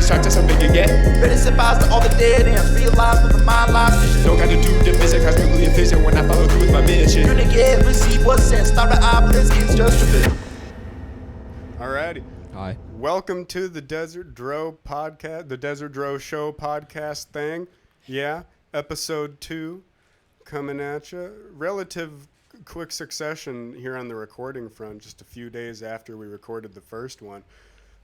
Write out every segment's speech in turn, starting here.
start to something you get. Ready sympathize to all the dead ends. Realize with the mind lies vision. Don't gotta do division, cosmically efficient when I follow through with my mission. Gonna get, receive what's sent. Start the eye, but this game's just tripping. Alrighty. Hi. Welcome to the Desert Dro podcast, the Desert Dro Show podcast thing. Yeah, episode 2 coming at you. Relative quick succession here on the recording front, just a few days after we recorded the first one.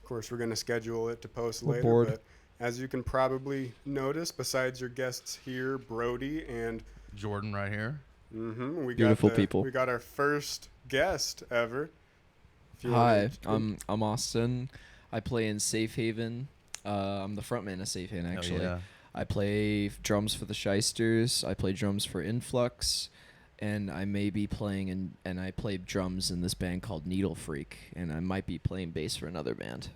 Of course, we're going to schedule it to post later, bored. but as you can probably notice, besides your guests here, Brody and Jordan right here. we Beautiful got people. We got our first guest ever. If you Hi, wanna- I'm Austin. I play in Safehaven. I'm the frontman of Safehaven, actually. yeah. I play drums for the Shysters. I play drums for Influx. And I may be playing and I play drums in this band called Needle Freak. And I might be playing bass for another band.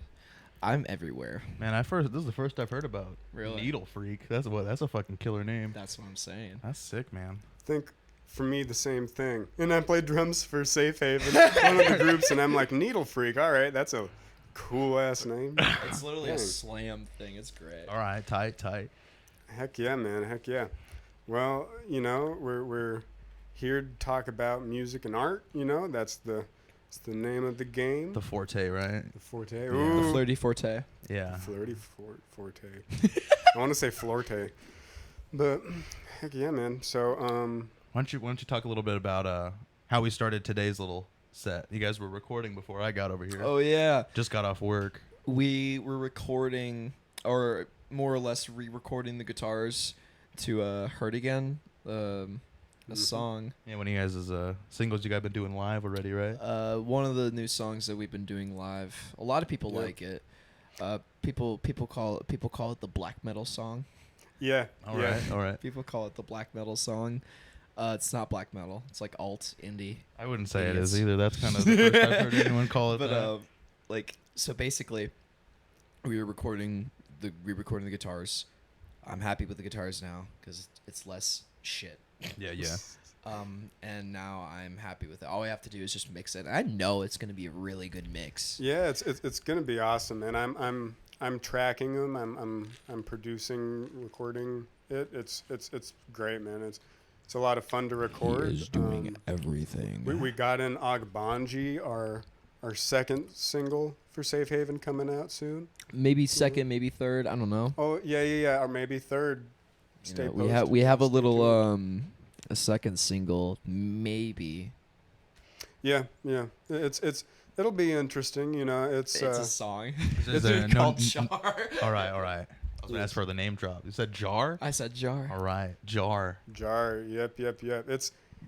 I'm everywhere. Man, this is the first I've heard about. Really? Needle Freak. That's a fucking killer name. That's what I'm saying. That's sick, man. I think for me the same thing. And I play drums for Safehaven, one of the groups, and I'm like, Needle Freak. All right, that's a cool ass name. It's literally a Dang. slam thing. It's great. All right, tight. Heck yeah, man. Heck yeah. Well, you know, we're here to talk about music and art. You know, it's the name of the game. The forte, right? The forte. Yeah. Ooh. The Flirty Forte. Yeah. Flirty forte. I want to say flirte, but heck yeah, man. So Why don't you talk a little bit about how we started today's little set? You guys were recording before I got over here. Oh, yeah. Just got off work. We were recording, or more or less re-recording the guitars to HeRe again, a song. Yeah, one of you guys' singles you guys been doing live already, right? One of the new songs that we've been doing live. A lot of people Yep. like it. People call it the black metal song. yeah, All yeah. right. People call it the black metal song. It's not black metal. It's like alt indie. I wouldn't say it Idiots. is either. That's kind of the first I've heard anyone call it But that. so basically, we were re-recording the guitars. I'm happy with the guitars now because it's less shit. Yeah. And now I'm happy with it. All I have to do is just mix it. I know it's gonna be a really good mix. Yeah, it's gonna be awesome, and I'm tracking them. I'm producing, recording it. It's great, man. It's a lot of fun to record. Everything. We got in Ogbanji, our second single for Safehaven, coming out soon. Maybe second, maybe third. I don't know. Oh yeah, or maybe third. You Stay know, posted. we have a Stay little tuned. a second single, maybe. Yeah. It'll be interesting. You know, it's a song. Is there no- called Jar. All right. I was gonna ask for the name drop. You said Jar? I said Jar. All right, Jar. Jar. Yep.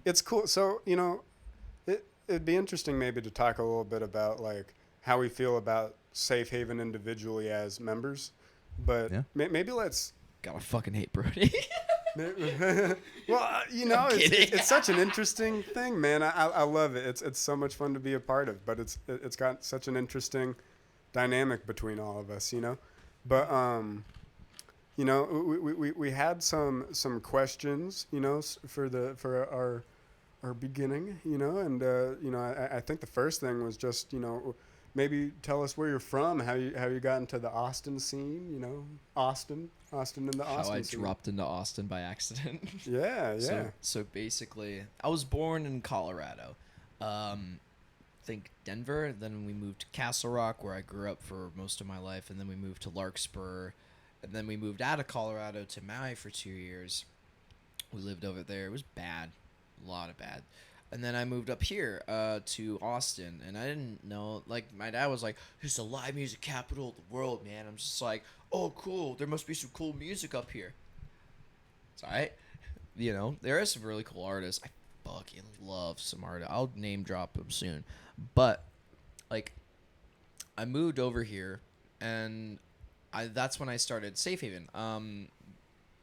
It's cool. So, you know, it'd be interesting maybe to talk a little bit about like how we feel about Safehaven individually as members, but Yeah. maybe let's. Gotta fucking hate Brody. Well, you know, I'm kidding. it's such an interesting thing, man. I love it. It's so much fun to be a part of, but it's got such an interesting dynamic between all of us, you know. But you know, we had some questions, you know, for our beginning, you know, and you know, I think the first thing was just, you know, maybe tell us where you're from, how you got into the Austin scene, you know, Austin in the How Austin I scene. dropped into Austin by accident. Yeah. So basically, I was born in Colorado. Think Denver. Then we moved to Castle Rock, where I grew up for most of my life, and then we moved to Larkspur, and then we moved out of Colorado to Maui for 2 years. We lived over there. It was bad, a lot of bad. And then I moved up here to Austin, and I didn't know, like, my dad was like, it's the live music capital of the world, man. I'm just like, oh, cool, there must be some cool music up here. It's all right. You know, there are some really cool artists. I fucking love some artists. I'll name drop them soon. But, like, I moved over here, and that's when I started Safehaven.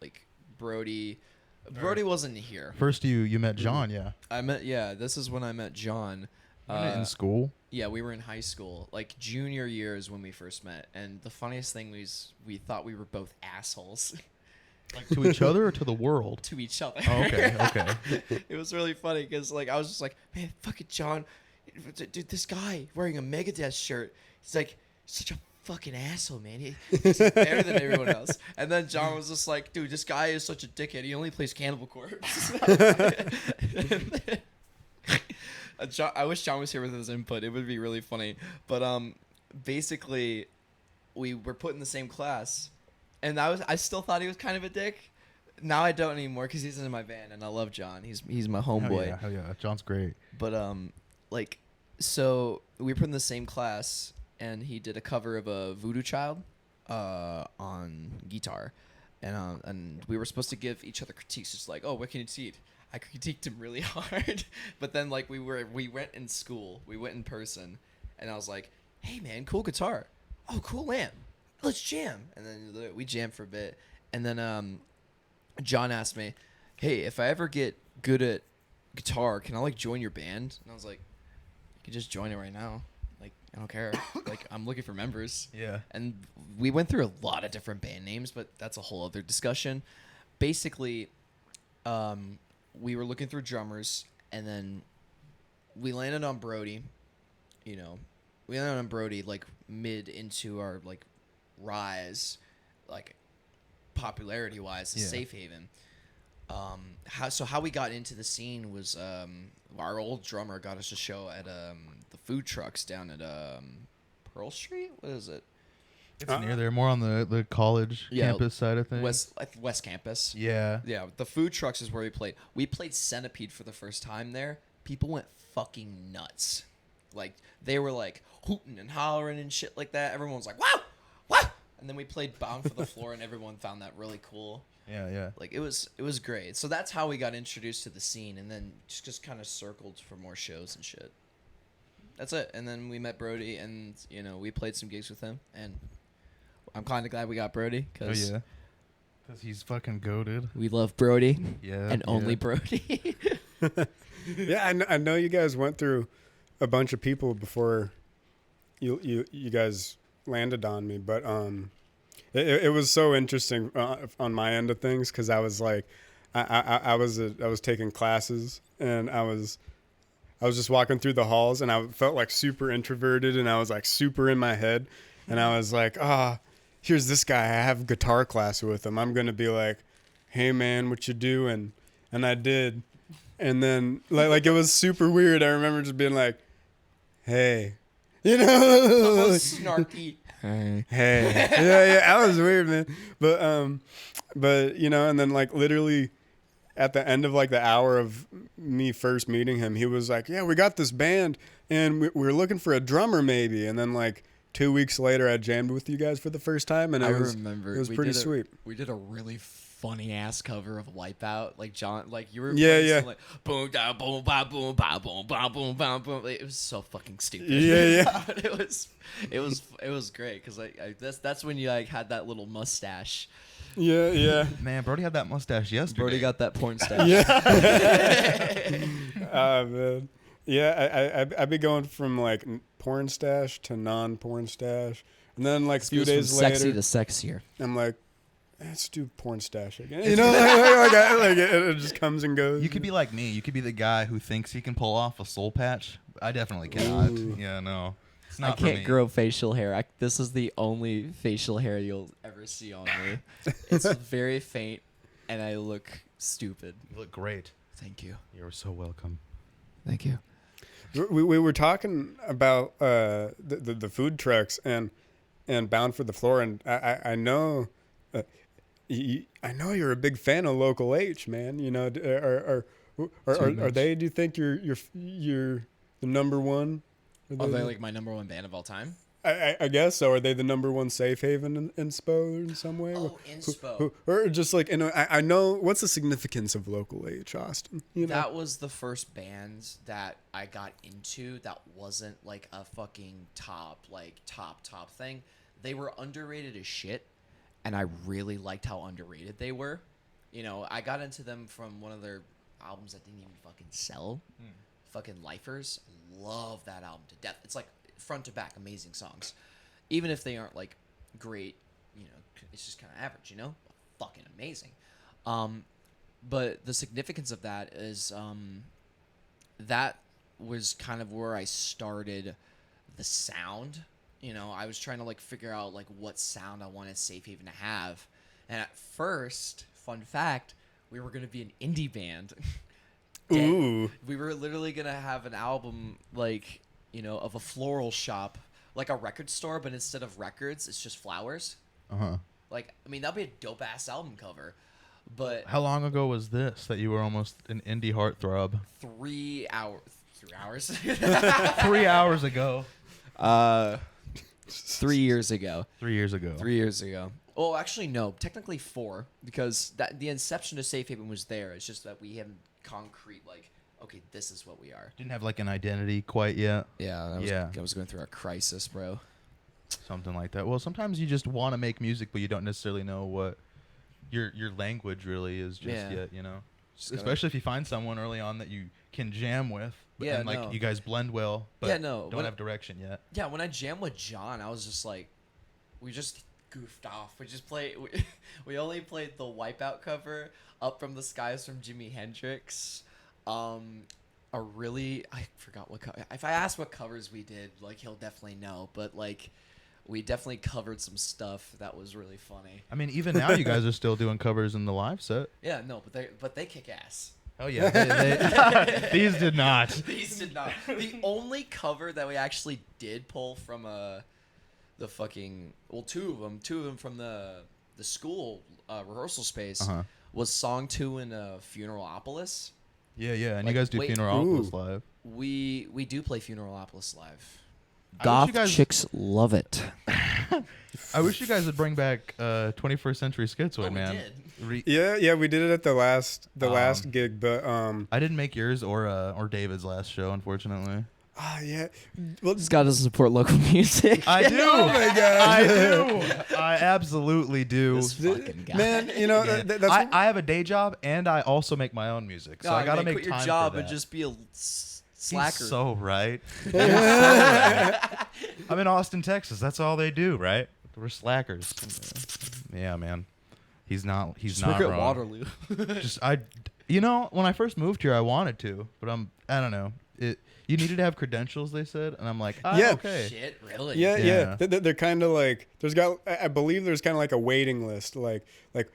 Like, Brody wasn't here. First, you met John, yeah. This is when I met John. In school. Yeah, we were in high school. Like, junior year is when we first met. And the funniest thing was we thought we were both assholes. Like to each other or to the world? To each other. Oh, okay. It was really funny because, like, I was just like, man, fucking John. Dude, this guy wearing a Megadeth shirt, he's like such a fucking asshole, man. He's better than everyone else. And then John was just like, dude, this guy is such a dickhead. He only plays Cannibal Corpse. I wish John was here with his input. It would be really funny. But basically, we were put in the same class, and I still thought he was kind of a dick. Now I don't anymore because he's in my band, and I love John. He's my homeboy. Hell yeah. John's great. But like, so we were put in the same class, and he did a cover of a Voodoo Child on guitar, and we were supposed to give each other critiques, just like, oh, what can you see? I critiqued him really hard, but then like we went in school, we went in person, and I was like, hey man, cool guitar, oh cool amp, let's jam, and then we jammed for a bit, and then John asked me, hey, if I ever get good at guitar, can I like join your band? And I was like, you can just join it right now. Like, I don't care. Like, I'm looking for members. Yeah. And we went through a lot of different band names, but that's a whole other discussion. Basically, we were looking through drummers, and then we landed on Brody. You know, we landed on Brody like mid into our like rise, like popularity wise, to Safehaven. How we got into the scene was our old drummer got us a show at the food trucks down at Pearl Street. What is it? It's near there, more on the college campus side of things. West Campus. Yeah. Yeah, the food trucks is where we played. We played Centipede for the first time there. People went fucking nuts. Like, they were like hooting and hollering and shit like that. Everyone was like, wow, wow. And then we played Bound for the Floor, and everyone found that really cool. Yeah. Like, it was great. So that's how we got introduced to the scene, and then just kind of circled for more shows and shit. That's it. And then we met Brody, and, you know, we played some gigs with him, and I'm kind of glad we got Brody, because Because he's fucking goated. we love Brody. Yeah. And only Brody. Yeah, I know you guys went through a bunch of people before you guys landed on me, but it was so interesting on my end of things, because I was like, I was taking classes, and I was just walking through the halls, and I felt like super introverted, and I was like super in my head, and I was like, here's this guy, I have guitar class with him, I'm gonna be like, hey man, what you doing? And I did, and then like it was super weird. I remember just being like, hey, you know, Snarky. hey, yeah, that was weird, man. But you know, and then like literally at the end of like the hour of me first meeting him, he was like, yeah, we got this band, and we're looking for a drummer maybe. And then like 2 weeks later, I jammed with you guys for the first time, and I it was pretty sweet. We did a really funny ass cover of Wipeout, like John, like you were like boom da boom ba boom ba boom ba boom ba boom. It was so fucking stupid. Yeah. it was great because that's when you like had that little mustache. Yeah. Man, Brody had that mustache yesterday. Brody got that porn stash. Yeah. Man. Yeah, I'd be going from like porn stash to non-porn stash, and then like a few days later, sexy to sexier. I'm like, let's do porn stash again. You know, like it just comes and goes. You could be like me. You could be the guy who thinks he can pull off a soul patch. I definitely cannot. Ooh. Yeah, no. It's I not for can't me. grow facial hair. This is the only facial hair you'll ever see on me. It's very faint, and I look stupid. You look great. Thank you. You're so welcome. Thank you. We were talking about the food trucks and Bound for the Floor, and I know I know you're a big fan of Local H, man. You know, are they? Do you think you're the number one? Are they like my number one band of all time? I guess so. Are they the number one Safehaven in inspo in some way? Oh, inspo. Or just like, you know, I know, what's the significance of Local H, Austin? You know? That was the first band that I got into that wasn't like a fucking top thing. They were underrated as shit, and I really liked how underrated they were. You know, I got into them from one of their albums that didn't even fucking sell. Fucking Lifers. Love that album to death. It's like front to back amazing songs. Even if they aren't like great, you know, it's just kind of average, you know? Fucking amazing. But the significance of that is that was kind of where I started the sound I was trying to like figure out like what sound I wanted Safehaven to have. And at first, fun fact, we were gonna be an indie band. Ooh. We were literally gonna have an album like, of a floral shop, like a record store, but instead of records, it's just flowers. Like, I mean, that'd be a dope ass album cover. But How long ago was this that you were almost an indie heartthrob? 3 hours. 3 hours. 3 hours ago. 3 years ago. 3 years ago. 3 years ago. Oh, actually, no. Technically 4, because the inception of Safehaven was there. It's just that we haven't concrete, like, okay, this is what we are. Didn't have like an identity quite yet. Yeah, I was going through a crisis, bro. Something like that. Well, sometimes you just want to make music, but you don't necessarily know what your language really is just yet, Especially if you find someone early on that you can jam with. Yeah, and like you guys blend well, but don't have direction yet. Yeah, when I jammed with John, I was just like, we just goofed off. We just we only played the Wipeout cover, Up From the Skies from Jimi Hendrix. I forgot what cover. If I ask what covers we did, like, he'll definitely know. But like, we definitely covered some stuff that was really funny. I mean, even now you guys are still doing covers in the live set. Yeah, no, but they kick ass. Oh yeah, these did not. These did not. The only cover that we actually did pull from the fucking two of them from the school rehearsal space was song 2 in Funeralopolis. Yeah, and Like, you guys do wait, Funeralopolis live. We do play Funeralopolis live. Goth chicks love it. I wish you guys would bring back 21st Century Schizoid, man. We did. Yeah, we did it at the last gig, but I didn't make yours or David's last show, unfortunately. yeah. Well, This guy doesn't support local music. I do. Oh my god. I do. I absolutely do. This fucking guy. Man, Yeah. that's I have a day job and I also make my own music, so I gotta make quit your time job for that. and just be a slacker. He's so right. He's so right. I'm in Austin, Texas. That's all they do, right? We're slackers. Yeah, man. He's not work at wrong. Waterloo. When I first moved here, I wanted to, but I don't know. You needed to have credentials, they said, and I'm like, Yeah. okay. Shit, really? Yeah. They're kind of like I believe there's kind of like a waiting list. Like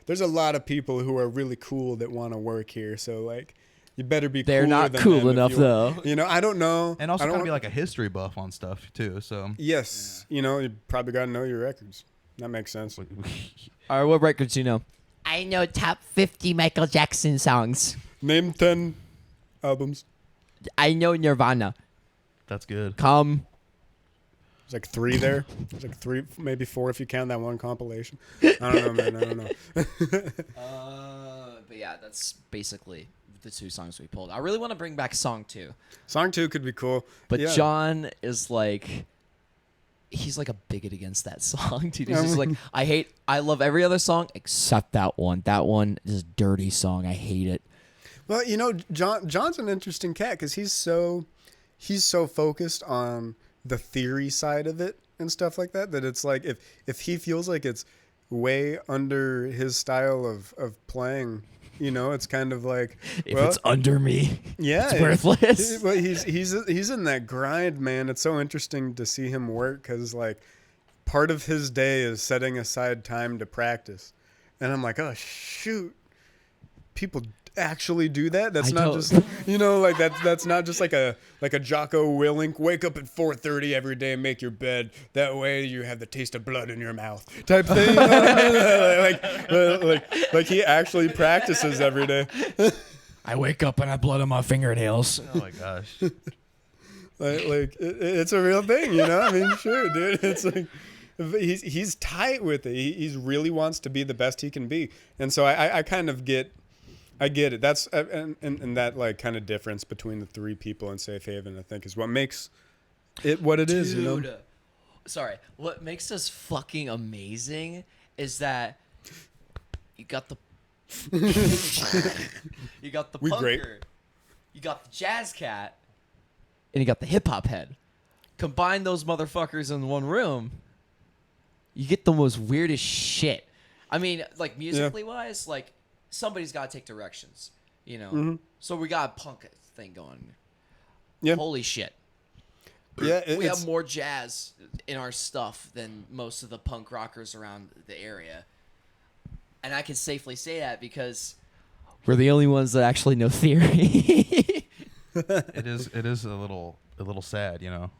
there's a lot of people who are really cool that want to work here. So like, you better be. They're cooler not than cool them if enough, you though. I don't know. And also I don't kind of be like a history buff on stuff too. So Yes, you probably got to know your records. That makes sense. All right, what records do you know? I know top 50 Michael Jackson songs. Name 10 albums. I know Nirvana. that's good. Come. There's like 3 there. There's like 3, maybe 4 if you count that one compilation. I don't know, man. I don't know. But yeah, that's basically the 2 songs we pulled. I really want to bring back song 2. Song 2 could be cool. But yeah. John is like, he's like a bigot against that song, dude. He's just like, I love every other song except that one. That one is a dirty song. I hate it. Well, John's an interesting cat because he's so focused on the theory side of it and stuff like that it's like if he feels like it's way under his style of playing, it's kind of like If it's under me, yeah, it's worthless. But he's in that grind, man. It's so interesting to see him work because like part of his day is setting aside time to practice, and I'm like, oh shoot, people actually do that. That's not just like that's not just like a Jocko Willink wake up at 4:30 every day and make your bed, that way you have the taste of blood in your mouth type thing. like he actually practices every day. I wake up and I have blood on my fingernails. Oh my gosh. It's a real thing, I mean, sure, dude. It's like he's tight with it. He really wants to be the best he can be, and so I kind of get. I get it. That's and that like kind of difference between the 3 people in Safehaven, I think, is what makes it what it is. Sorry. What makes us fucking amazing is that you got the We punker, great. you got the jazz cat, and you got the hip hop head. Combine those motherfuckers in one room, you get the most weirdest shit. I mean, like musically wise, like. Somebody's got to take directions, Mm-hmm. So we got a punk thing going. Yeah. Holy shit. Yeah, We have more jazz in our stuff than most of the punk rockers around the area. And I can safely say that because we're the only ones that actually know theory. It is a little sad, you know.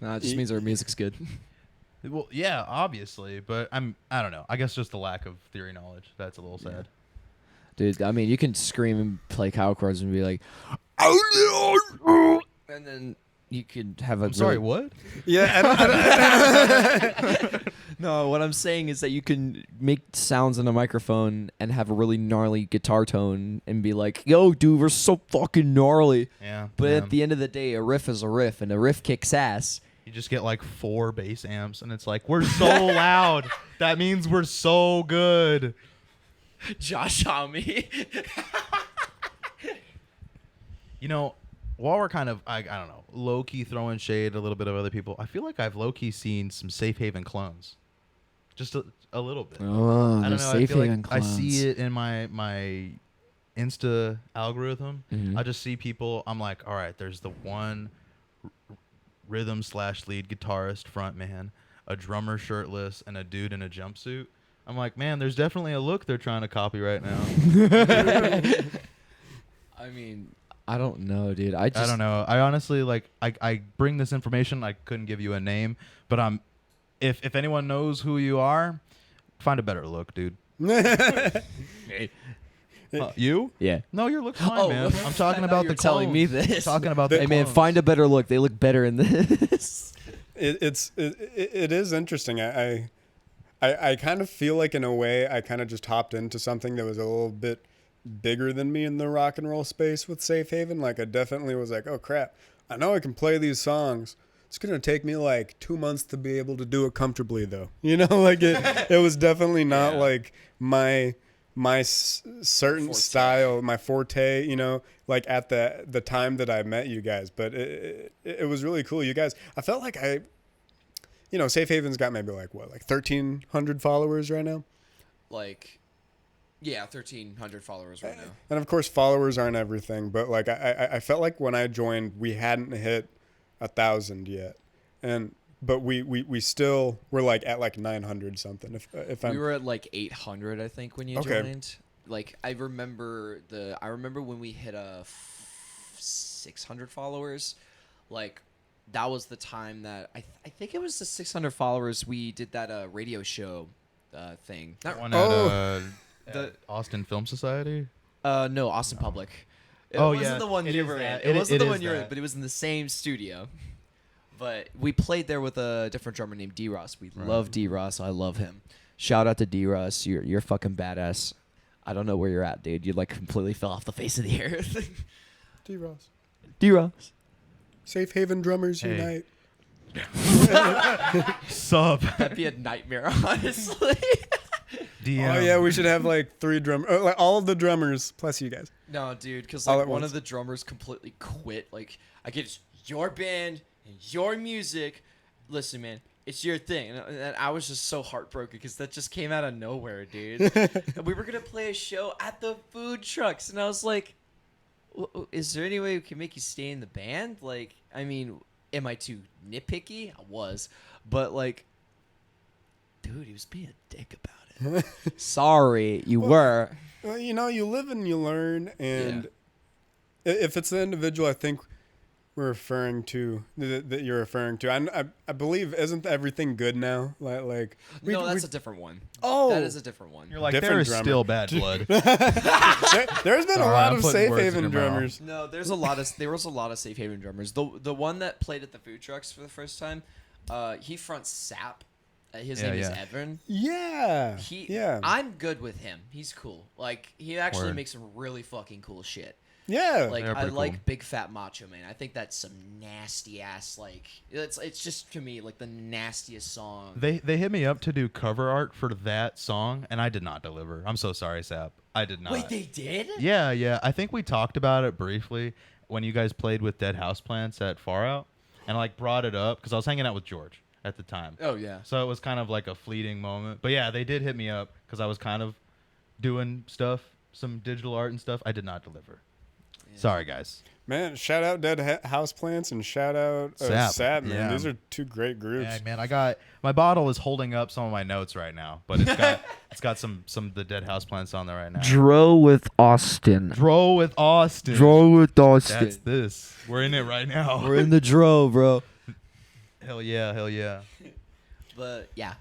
No, it just means our music's good. Well, yeah, obviously, but I don't know. I guess just the lack of theory knowledge. That's a little sad. Dude, I mean, you can scream and play cow chords and be like, and then you could have a. I'm sorry, what? Yeah. No, what I'm saying is that you can make sounds in a microphone and have a really gnarly guitar tone and be like, yo, dude, we're so fucking gnarly. Yeah. But yeah. at the end of the day, a riff is a riff, and a riff kicks ass. You just get like 4 bass amps, and it's like, we're so loud. That means we're so good. Josh on me. You know, while we're kind of, I don't know, low-key throwing shade a little bit of other people, I feel like I've low-key seen some Safehaven clones. Just a little bit. Oh, I don't know. Safehaven I feel like clones. I see it in my Insta algorithm. Mhm. I just see people. I'm like, all right, there's the one rhythm/lead guitarist frontman, a drummer shirtless, and a dude in a jumpsuit. I'm like, man, there's definitely a look they're trying to copy right now. I mean, I don't know, dude. I I don't know. I honestly like. I bring this information. I couldn't give you a name, but if anyone knows who you are, find a better look, dude. You? Yeah. No, your look's fine, Oh, man. I'm talking I about thought you the were telling me clones. this. Talking about the Hey, man, clones. find a better look. They look better in this. It is interesting. I kind of feel like in a way I kind of just hopped into something that was a little bit bigger than me in the rock and roll space with Safehaven. Like I definitely was like, oh crap, I know I can play these songs. It's gonna take me like 2 months to be able to do it comfortably, though. You know, like it was definitely not like my certain Forte. style, my forte. You know, like at the time that I met you guys, but it was really cool. You guys, I felt like you know, Safehaven's got maybe like 1,300 followers right now. Like, yeah, 1,300 followers right now. And of course, followers aren't everything, but like I felt like when I joined, we hadn't hit 1,000 yet, but we still were like at like 900 something. If We were at like 800, I think, when you Okay. joined. Like, I remember when we hit 600 followers. Like, that was the time that I think it was the 600 followers. We did that radio show thing. That one Oh. at Austin Film Society. No, Austin Public. It Oh, wasn't yeah. the one It you is were in. that. It wasn't the It one is you were in, that. but it was in the same studio. But we played there with a different drummer named D-Ross. We love D-Ross. I love him. Shout out to D-Ross. You're fucking badass. I don't know where you're at, dude. You like completely fell off the face of the earth. D-Ross. D-Ross. Safehaven drummers Hey. unite. Sup? That'd be a nightmare, honestly. DM. Oh yeah, we should have like 3 like all of the drummers plus you guys. No, dude, because All like at one once. of the drummers completely quit. Like, I get it's your band and your music. Listen, man, it's your thing. And I was just so heartbroken because that just came out of nowhere, dude. And we were gonna play a show at the food trucks, and I was like, "Is there any way we can make you stay in the band?" Like, I mean, am I too nitpicky? I was, but like, dude, he was being a dick about it. Sorry, you were. Well, you know, you live and you learn, and if it's the individual, I think we're referring to that you're referring to. I believe isn't everything good now? Like No, that's a different one. Oh. That is a different one. You're like, Different there is drummer. still bad blood. there's been a Sorry, lot I'm of putting words in Safehaven your drummers. No, there was a lot of Safehaven drummers. The one that played at the food trucks for the first time, he fronts Sap. His Yeah, name is yeah. Evan. Yeah. Yeah. I'm good with him. He's cool. Like, he actually Word. makes some really fucking cool shit. yeah. Like, They're I pretty like cool. Big Fat Macho Man. I think that's some nasty ass, like, it's just to me like the nastiest song. They hit me up to do cover art for that song, and I did not deliver. I'm so sorry, Sap. I did not. Wait, they did? Yeah. I think we talked about it briefly when you guys played with Dead Houseplants at Far Out, and I like brought it up because I was hanging out with George at the time. Oh yeah. So it was kind of like a fleeting moment. But yeah, they did hit me up because I was kind of doing stuff, some digital art and stuff. I did not deliver. Yeah. Sorry, guys. Man, shout out Dead Houseplants and shout out Sap, man. Yeah. These are two great groups. Yeah, man, I got my bottle is holding up some of my notes right now, but it's got some of the Dead Houseplants on there right now. Dro with Austin. Dro with Austin. Austin. That's this. We're in it right now. We're in the Dro, bro. Hell yeah. But yeah,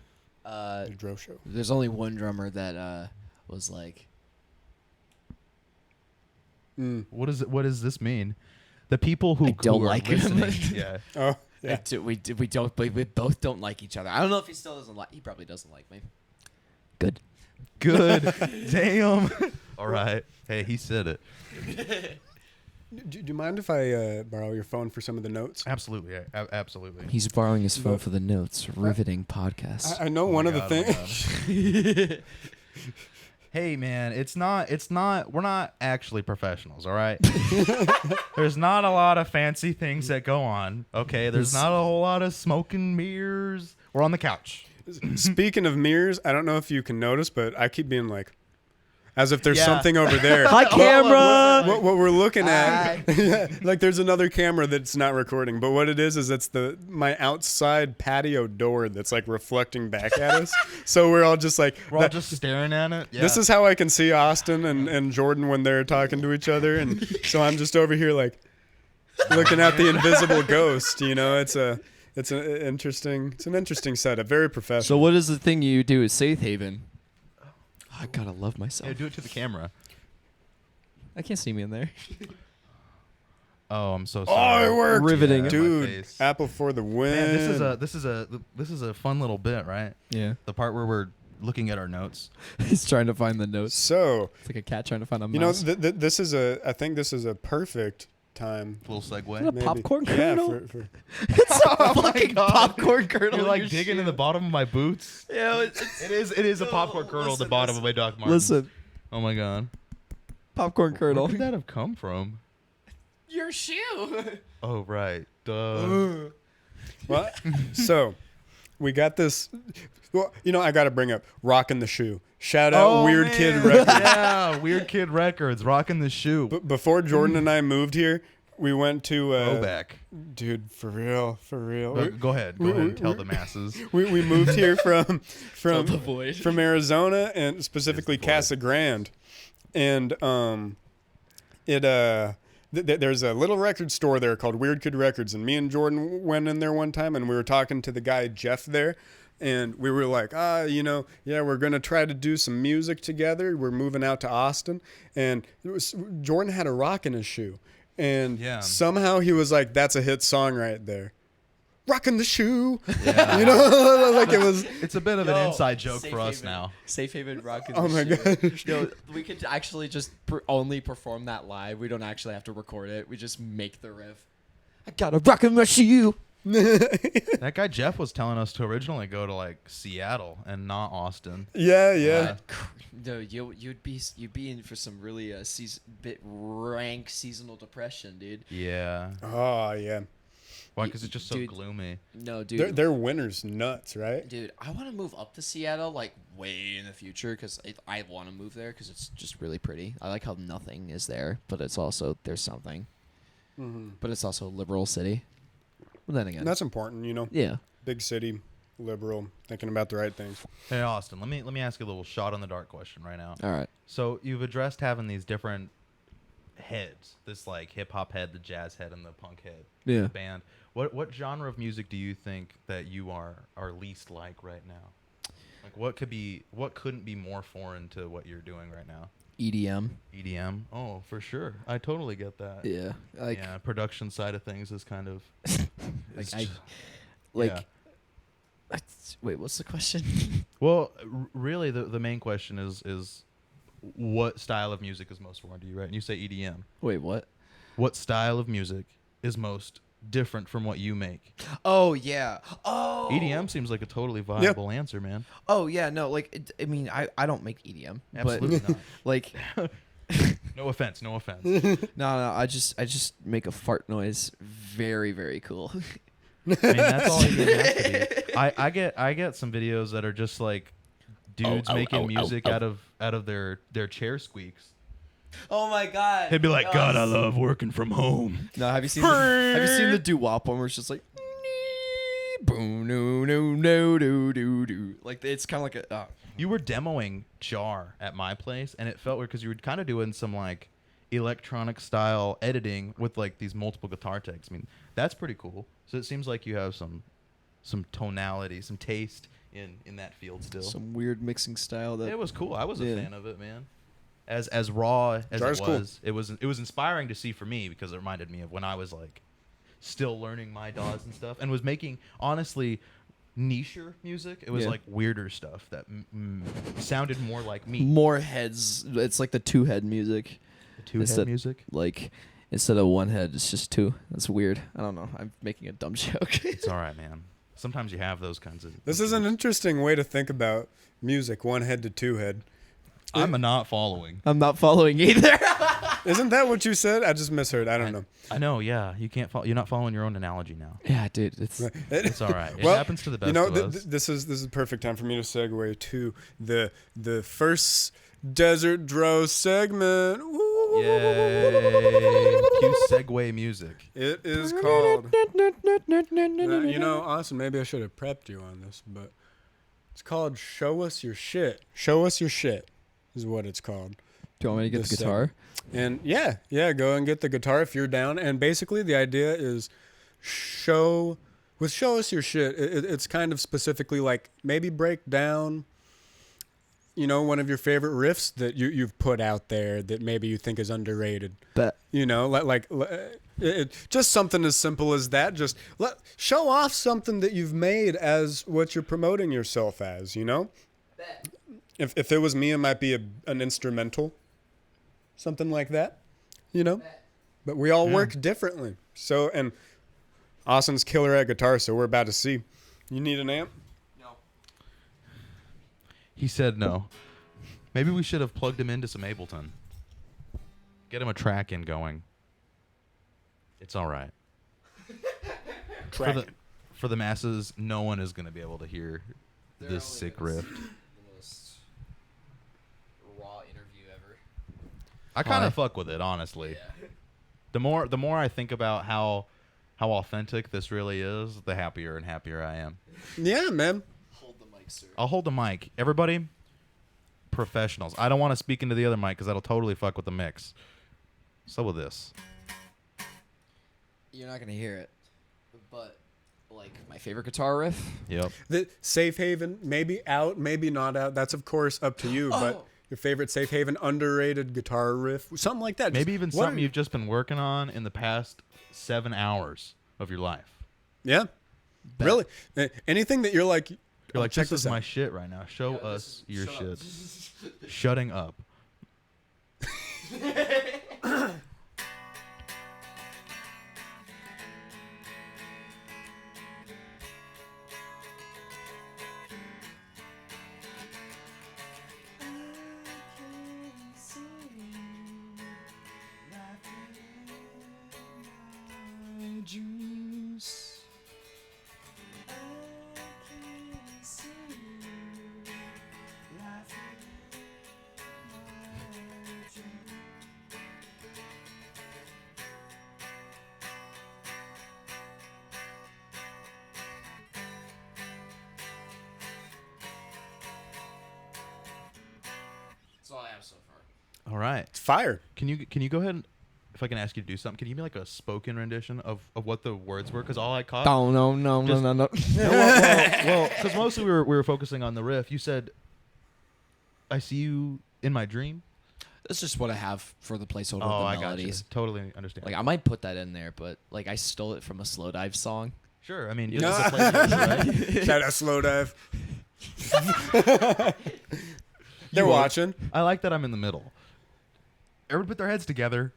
The Dro Show. there's only one drummer that was like, What does this mean? The people who I don't who are like him. listening, yeah. Oh, yeah. we both don't like each other. I don't know if he still doesn't like. He probably doesn't like me. Good. Good. Damn. All right. Hey, he said it. Do you mind if I borrow your phone for some of the notes? Absolutely. Absolutely. He's borrowing his phone But- for the notes. Riveting podcast. I know one of the things. Hey man, we're not actually professionals, all right? There's not a lot of fancy things that go on, okay? There's not a whole lot of smoke and mirrors. We're on the couch. Speaking of mirrors, I don't know if you can notice, but I keep being like, as if there's Yeah. something over there. Hi, camera. What we're looking at, yeah, like there's another camera that's not recording, but what it is it's my outside patio door that's like reflecting back at us. So we're all just like, We're all just staring at it. Yeah. this is how I can see Austin and Jordan when they're talking to each other, and so I'm just over here like looking at the invisible ghost. You know, it's an interesting setup, very professional. So what is the thing you do at Safehaven? I gotta love myself. Yeah, do it to the camera. I can't see me in there. Oh, I'm so sorry. it worked. Riveting. Yeah, my Dude, face. Apple for the win. Man, this is a fun little bit, right? Yeah. The part where we're looking at our notes. He's trying to find the notes. So, It's like a cat trying to find a you know, mouse. I think this is a perfect time. Little segue. A popcorn kernel? Yeah, for It's a Oh my fucking God. popcorn kernel. You're in like your digging shoe. in the bottom of my boots. Yeah, It is a popcorn kernel at the bottom of my Doc Martens. Listen, Oh my god. popcorn kernel. Where could that have come from? Your shoe. Oh right. Duh. What? So, we got this. Well, you know, I got to bring up Rockin' the Shoe. Shout out Weird man. Kid Records. Yeah, Weird Kid Records, rocking the shoe. But before Jordan and I moved here, we went to Throwback. dude, for real. Go ahead and tell the masses. We moved here from the void. from Arizona, and specifically It's the void. Casa Grande, and there's a little record store there called Weird Kid Records, and me and Jordan went in there one time, and we were talking to the guy Jeff there, and we were like, we're gonna try to do some music together. We're moving out to Austin, and Jordan had a rock in his shoe, and Yeah. somehow he was like, "That's a hit song right there." Rocking the shoe, Yeah. you know, like it was. It's a bit of an inside joke for us now. Safehaven rocking. Oh my gosh. No, we could actually just only perform that live. We don't actually have to record it. We just make the riff. I got a rockin' my shoe. That guy Jeff was telling us to originally go to like Seattle and not Austin. Yeah. No, you'd be in for some really bit rank seasonal depression, dude. Yeah. Oh yeah. Why? Because it's just so Dude. gloomy. No, dude. Their winter's nuts, right? Dude, I want to move up to Seattle like way in the future because I want to move there because it's just really pretty. I like how nothing is there, but it's also there's something. But it's also a liberal city. But then again, And that's important, you know. yeah. Big city, liberal, thinking about the right things. Hey Austin, let me ask you a little shot on the dark question right now. All right. So you've addressed having these different heads, this like hip hop head, the jazz head, and the punk head. Yeah. The band. What genre of music do you think that you are least like right now? Like what couldn't be more foreign to what you're doing right now? EDM. EDM? Oh, for sure. I totally get that. Yeah. Like Yeah, production side of things is kind of it's I- just- like. yeah. Wait, what's the question? Well, really the main question is what style of music is most foreign to you, right? And you say EDM. Wait, what? What style of music is most different from what you make? Oh yeah. Oh. EDM seems like a totally viable answer, man. Oh yeah. No, like I mean, I don't make EDM. Absolutely But, not. like, No offense. No offense. no. I just make a fart noise. Very very cool. I mean, that's all EDM has to be. I get some videos that are just like dudes making music out of their chair squeaks. Oh my god. He'd be like, No, God, I love working from home. No, have you seen the doo-wop one where it's just like boom no no no do do do, like it's kind of like a You were demoing Jar at my place, and it felt weird because you were kind of doing some like electronic style editing with like these multiple guitar takes. I mean, that's pretty cool. So it seems like you have some tonality, some taste in that field still. some weird mixing style that It was cool. I was a Yeah. fan of it, man. As raw as Jar's it cool. was, it was inspiring to see for me because it reminded me of when I was like still learning my DAWs and stuff, and was making honestly nicher music. It was Yeah. like weirder stuff that sounded more like me. more heads. It's like the two head music. The two-head Instead- music. Like instead of one head, it's just two. That's weird. I don't know. I'm making a dumb joke. It's all right, man. Sometimes you have those kinds of. This is an interesting way to think about music, one head to two head. I'm not following. I'm not following either. Isn't that what you said? I just misheard. I don't know. I know. Yeah, you can't follow. You're not following your own analogy now. Yeah, dude. It's It's all right. It Well, happens to the best You know, of us. this is the perfect time for me to segue to the first Desert Dro segment. Woo. Yay! Cue segue music. It is called. You know, Austin, maybe I should have prepped you on this, but it's called "Show Us Your Shit." Show us your shit is what it's called. Do you want me to get This the guitar? And yeah, go and get the guitar if you're down. And basically, the idea is show us your shit. It's kind of specifically like maybe break down, you know, one of your favorite riffs that you've put out there that maybe you think is underrated. Bet. You know, just something as simple as that. Just show off something that you've made as what you're promoting yourself as. You know, Bet. if it was me, it might be an instrumental, something like that. You know, but we all work differently. So, and Austin's killer at guitar, so we're about to see. You need an amp? No. He said no. Maybe we should have plugged him into some Ableton. Get him a track in going. It's all right. For the masses, no one is going to be able to hear this sick riff. The most raw interview ever. I kind of fuck with it, honestly. Yeah. The more I think about how authentic this really is, the happier and happier I am. Yeah, man. Hold the mic, sir. I'll hold the mic. Everybody, professionals. I don't want to speak into the other mic because that'll totally fuck with the mix. So with this. You're not gonna hear it, but like my favorite guitar riff. Yep. The Safehaven, maybe out, maybe not out. That's of course up to you. But Oh. your favorite Safehaven underrated guitar riff, something like that. Maybe Just even what something are- you've just been working on in the past 7 hours of your life. Yeah, Bet. really. Anything that you're like. You're oh, like, check this is out. my shit right now. Show Yeah, us your shut shit. up. Shutting up. That's all I have so far. All right. It's fire. Can you go ahead and, if I can ask you to do something, can you give me like a spoken rendition of what the words were? Because all I caught. No. Well, because mostly we were focusing on the riff. You said, "I see you in my dream." That's just what I have for the placeholder Oh, of I the got you. melodies. Totally understand. Like I might put that in there, but like I stole it from a Slow Dive song. Sure. I mean, You this know- is a placeholder, right? Shout out Slow Dive. They're You are. watching. I like that I'm in the middle. Everyone put their heads together.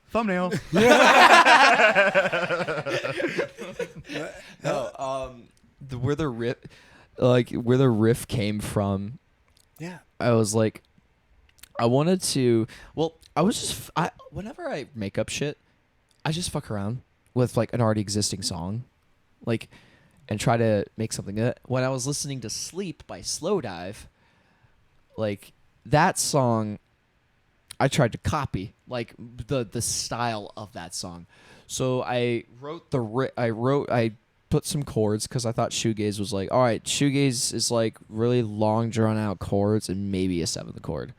Thumbnail. No, where the riff came from. Yeah. I was like, I wanted to. Well, I was just. Whenever I make up shit, I just fuck around with like an already existing song, like, and try to make something. When I was listening to "Sleep" by Slow Dive, like that song, I tried to copy like the style of that song. So I wrote I put some chords because I thought shoegaze was like, all right, shoegaze is like really long drawn out chords and maybe a seventh chord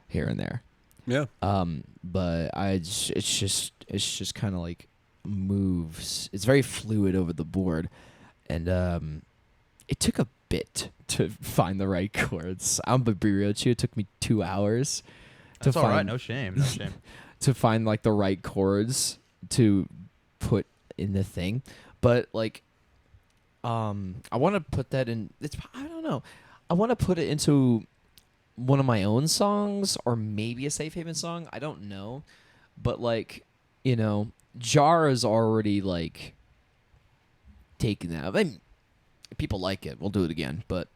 here and there. Yeah. But it's just kind of like moves. It's very fluid over the board, and it took a bit to find the right chords. I'm gonna be real with you. It took me 2 hours. That's all right. No shame. No shame. To find like the right chords to put in the thing, but like, I want to put that in. I don't know. I want to put it into one of my own songs or maybe a Safehaven song. I don't know, but like, you know, Jar is already like taking that. I mean, people like it. We'll do it again, but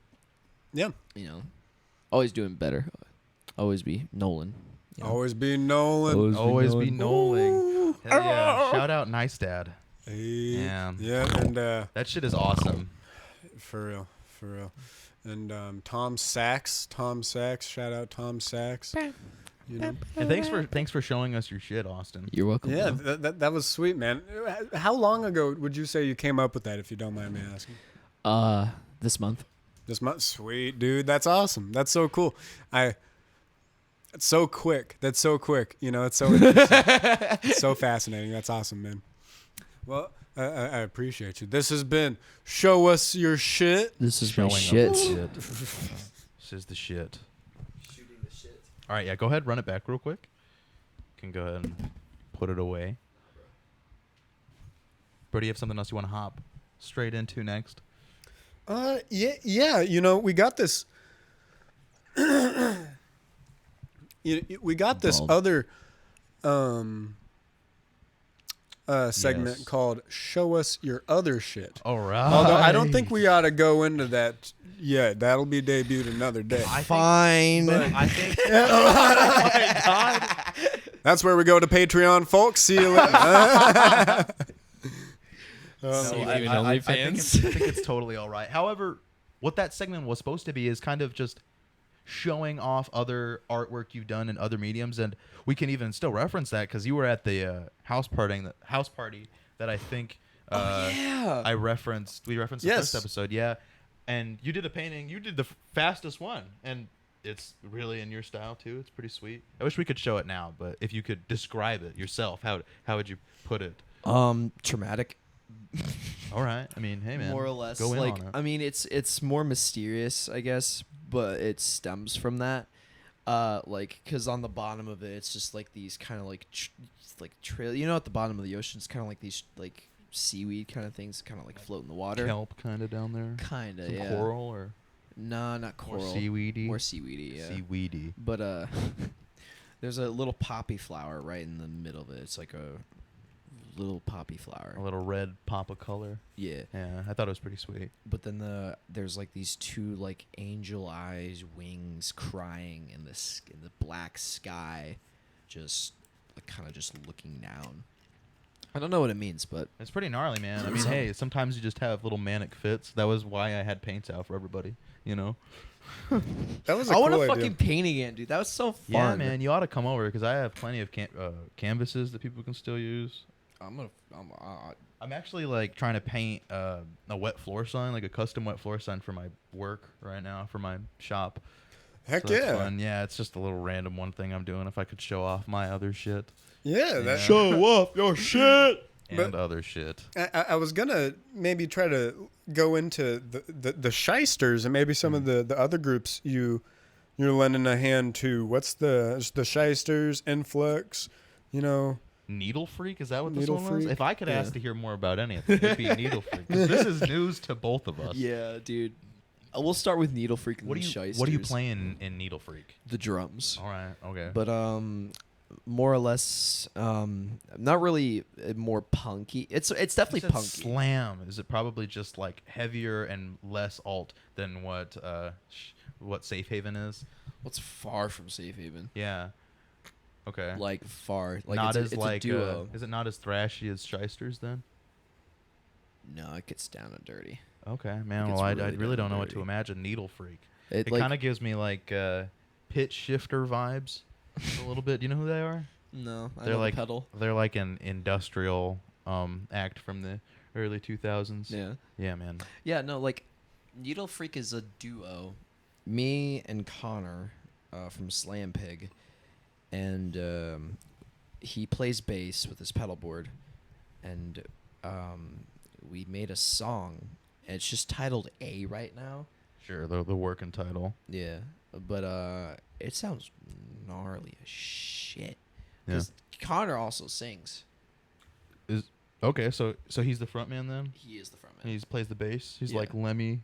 Yeah. you know, always doing better. Always be Nolan. You know? Always be Nolan. Always be Nolan. Hell yeah. Shout out Nice Dad. Hey. Yeah. Yeah, and That shit is awesome. for real. And Tom Sachs, shout out Tom Sachs. You know? And thanks for showing us your shit, Austin. You're welcome. Yeah, bro. that was sweet, man. How long ago would you say you came up with that, if you don't mind me asking? This month. This month? Sweet, dude. That's awesome. That's so cool. It's so quick. That's so quick. You know, it's so interesting. It's so fascinating. That's awesome, man. Well, I appreciate you. This has been Show Us Your Shit. This is Showing my up shit. the shit. This is the shit. Shooting the shit. All right, yeah, go ahead, run it back real quick. You can go ahead and put it away. Brody, you have something else you want to hop straight into next? Yeah. You know, we got this. We got this Bald. other segment Yes. called "Show Us Your Other Shit." All right. Although I don't think we ought to go into that yet. That'll be debuted another day. Fine. I think. That's where we go to Patreon, folks. See you later. Safehaven I think OnlyFans. I think it's totally all right. However, what that segment was supposed to be is kind of just showing off other artwork you've done in other mediums, and we can even still reference that because you were at the house party that I think Yeah. we referenced the Yes. first episode, yeah, and you did a painting. You did the fastest one, and it's really in your style too. It's pretty sweet. I wish we could show it now, but if you could describe it yourself, how would you put it? Traumatic. All right. I mean, hey man, More or less. go in Like, on it. I mean, it's more mysterious, I guess, but it stems from that. Like, cause on the bottom of it, it's just like these kind of like trail. You know, at the bottom of the ocean, it's kind of like these like seaweed kind of things, kind of like float in the water. Kelp kind of down there. Kind of, Some yeah. coral or Nah, not coral. more seaweedy. More seaweedy, yeah. Seaweedy. But there's a little poppy flower right in the middle of it. It's like a little poppy flower. A little red pop of color. Yeah. Yeah, I thought it was pretty sweet. But then there's like these two like angel eyes, wings crying in the black sky, just like kind of just looking down. I don't know what it means, but It's pretty gnarly, man. I mean, hey, sometimes you just have little manic fits. That was why I had paints out for everybody, you know? That was a I cool want to idea. fucking paint again, dude. That was so fun. Yeah, man, you ought to come over because I have plenty of canvases that people can still use. I'm actually like trying to paint a wet floor sign, like a custom wet floor sign for my work right now for my shop. Heck So that's yeah. fun. Yeah, it's just a little random one thing I'm doing. If I could show off my other shit Yeah, that. Show off your shit and But- other shit. I was gonna maybe try to go into the shysters and maybe some of the other groups you're lending a hand to. What's the shysters, Influx, you know? Needle Freak? Is that what this Needle one was? Freak? If I could Yeah. ask to hear more about anything, it'd be Needle Freak. 'Cause this is news to both of us. Yeah, dude. We'll start with Needle Freak and What the are you Shysters. playing in Needle Freak? The drums. All right. Okay. But more or less not really more punky. It's definitely You said punky. Slam. Is it probably just like heavier and less alt than what Safehaven is? What's far from Safehaven? Yeah. Okay. Like far. Like not it's as a like duo. is it not as thrashy as Shysters then? No, it gets down and dirty. Okay, man. gets Well, I really really down don't know what dirty. to imagine. Needle Freak. It It like kind of gives me like pitch shifter vibes. a little bit. Do you know who they are? No, I They're know like the pedal. they're like an industrial act from the early 2000s. Yeah. Yeah, man. Yeah, no, like Needle Freak is a duo. Me and Connor from Slam Pig, and he plays bass with his pedal board, and we made a song. And it's just titled A right now. Sure, the working title. Yeah, but it sounds gnarly as shit. Yeah. Because Connor also sings. Okay, so he's the front man then? He is the frontman. He plays the bass. He's Yeah. like Lemmy.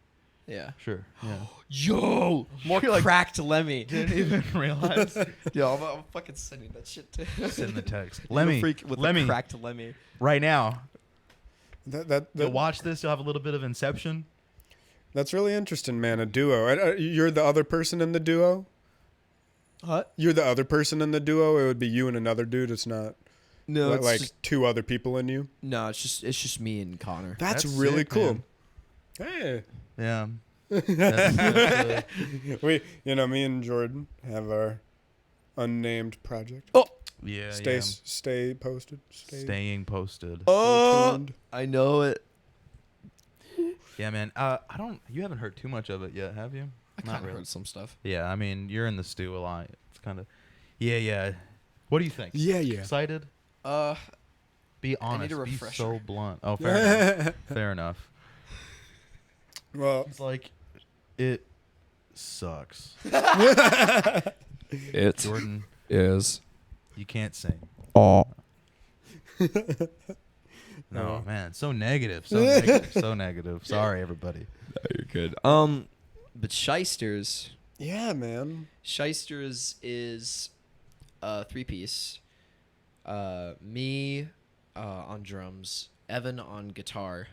Yeah. Sure. Yeah. Yo, more You're like- cracked Lemmy. Didn't even realize. Yo, I'm fucking sending that shit to Send the text. Needle Lemmy. Freak with Lemmy. the cracked Lemmy. Right now. That You'll watch this. You'll have a little bit of Inception. that's really interesting, man. A duo. You're the other person in the duo. What? You're the other person in the duo. It would be you and another dude. It's not No, it's like just, two other people in you. no, it's just me and Connor. That's That's really sick, cool. man. Hey, Yeah. That's, me and Jordan have our unnamed project. Oh, yeah. Stay posted. Staying posted. tuned. I know it. Yeah, man. You haven't heard too much of it yet, have you? I Not kind of really. heard some stuff. Yeah, I mean, you're in the stew a lot. It's kind of. Yeah. What do you think? Yeah. Excited? Be honest. a Be refresher. so blunt. Oh, fair enough. Fair enough. Well, It's like, it sucks. It Jordan, is. you can't sing. Oh. No, man. So negative. So negative. So negative. Sorry, everybody. You're good. But Shysters. yeah, man. Shysters is a 3-piece. Me on drums, Evan on guitar.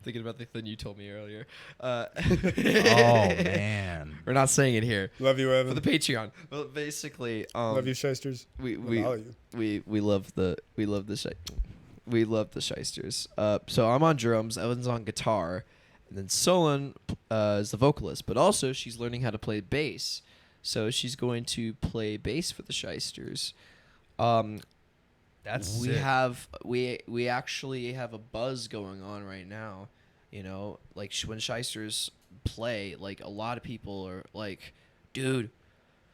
Thinking about the thing you told me earlier. Oh, man. We're not saying it here Love you, Evan. for the Patreon. Well, basically, Love you, Shysters. we Love all you. we love the Shysters. So I'm on drums, Evan's on guitar, and then Solon is the vocalist, but also she's learning how to play bass. So she's going to play bass for the Shysters. That's we sick. have we actually have a buzz going on right now. You know, like when Shysters play, like a lot of people are like, dude,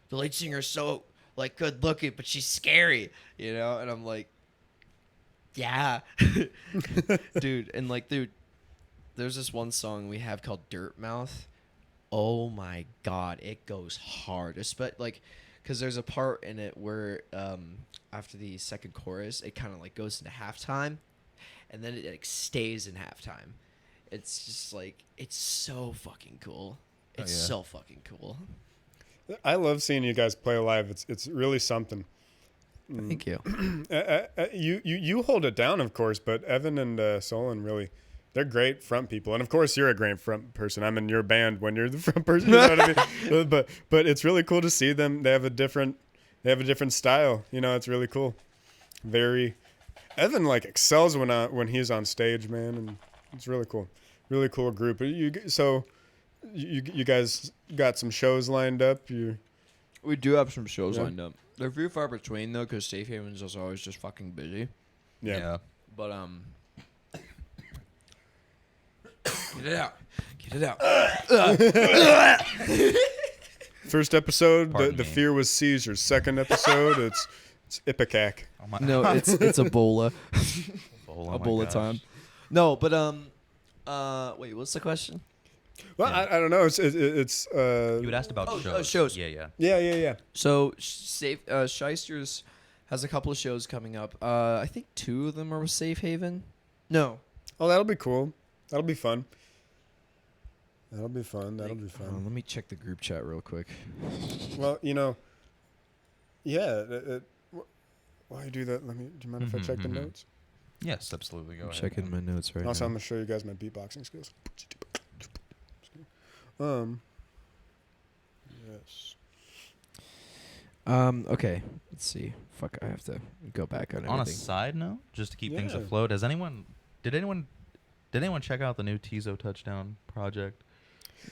the lead singer's so like good looking, but she's scary, you know? And I'm like, yeah. Dude, and like, dude, there's this one song we have called Dirt Mouth. Oh my god, it goes hard. Like, because there's a part in it where after the second chorus, it kind of like goes into halftime, and then it like stays in halftime. It's just like, it's so fucking cool. It's yeah. so fucking cool. I love seeing you guys play live. It's really something. Thank you. You hold it down, of course, but Evan and Solon really, they're great front people, and of course you're a great front person. I'm in your band when you're the front person. You know what I mean? But it's really cool to see them. They have a different style. You know, it's really cool. Evan like excels when he's on stage, man, and it's really cool. Really cool group. You guys got some shows lined up. We do have some shows Yeah. lined up. They're few far between though, because Safehaven's is always just fucking busy. Yeah. But get it out. Get it out. First episode, Pardon the me. fear was seizures. Second episode, it's Ipecac. Oh my, No, it's Ebola. oh my Ebola gosh. time. No, but wait, what's the question? Well, Yeah. I don't know. It's You had asked about Oh, shows. shows. Yeah. yeah. So Shysters has a couple of shows coming up. I think 2 of them are with Safehaven. No. Oh, that'll be cool. That'll be fun. That'll be fun. That'll be fun. Let me check the group chat real quick. Well, you know, yeah. While you do that, do you mind if I check the notes? Yes, absolutely. Go I'm ahead. checking my notes right Also, I'm now. gonna show you guys my beatboxing skills. Yes. Okay. Let's see. Fuck, I have to go back on On a everything. side note, just to keep things Yeah. afloat, did anyone check out the new Tizo Touchdown project?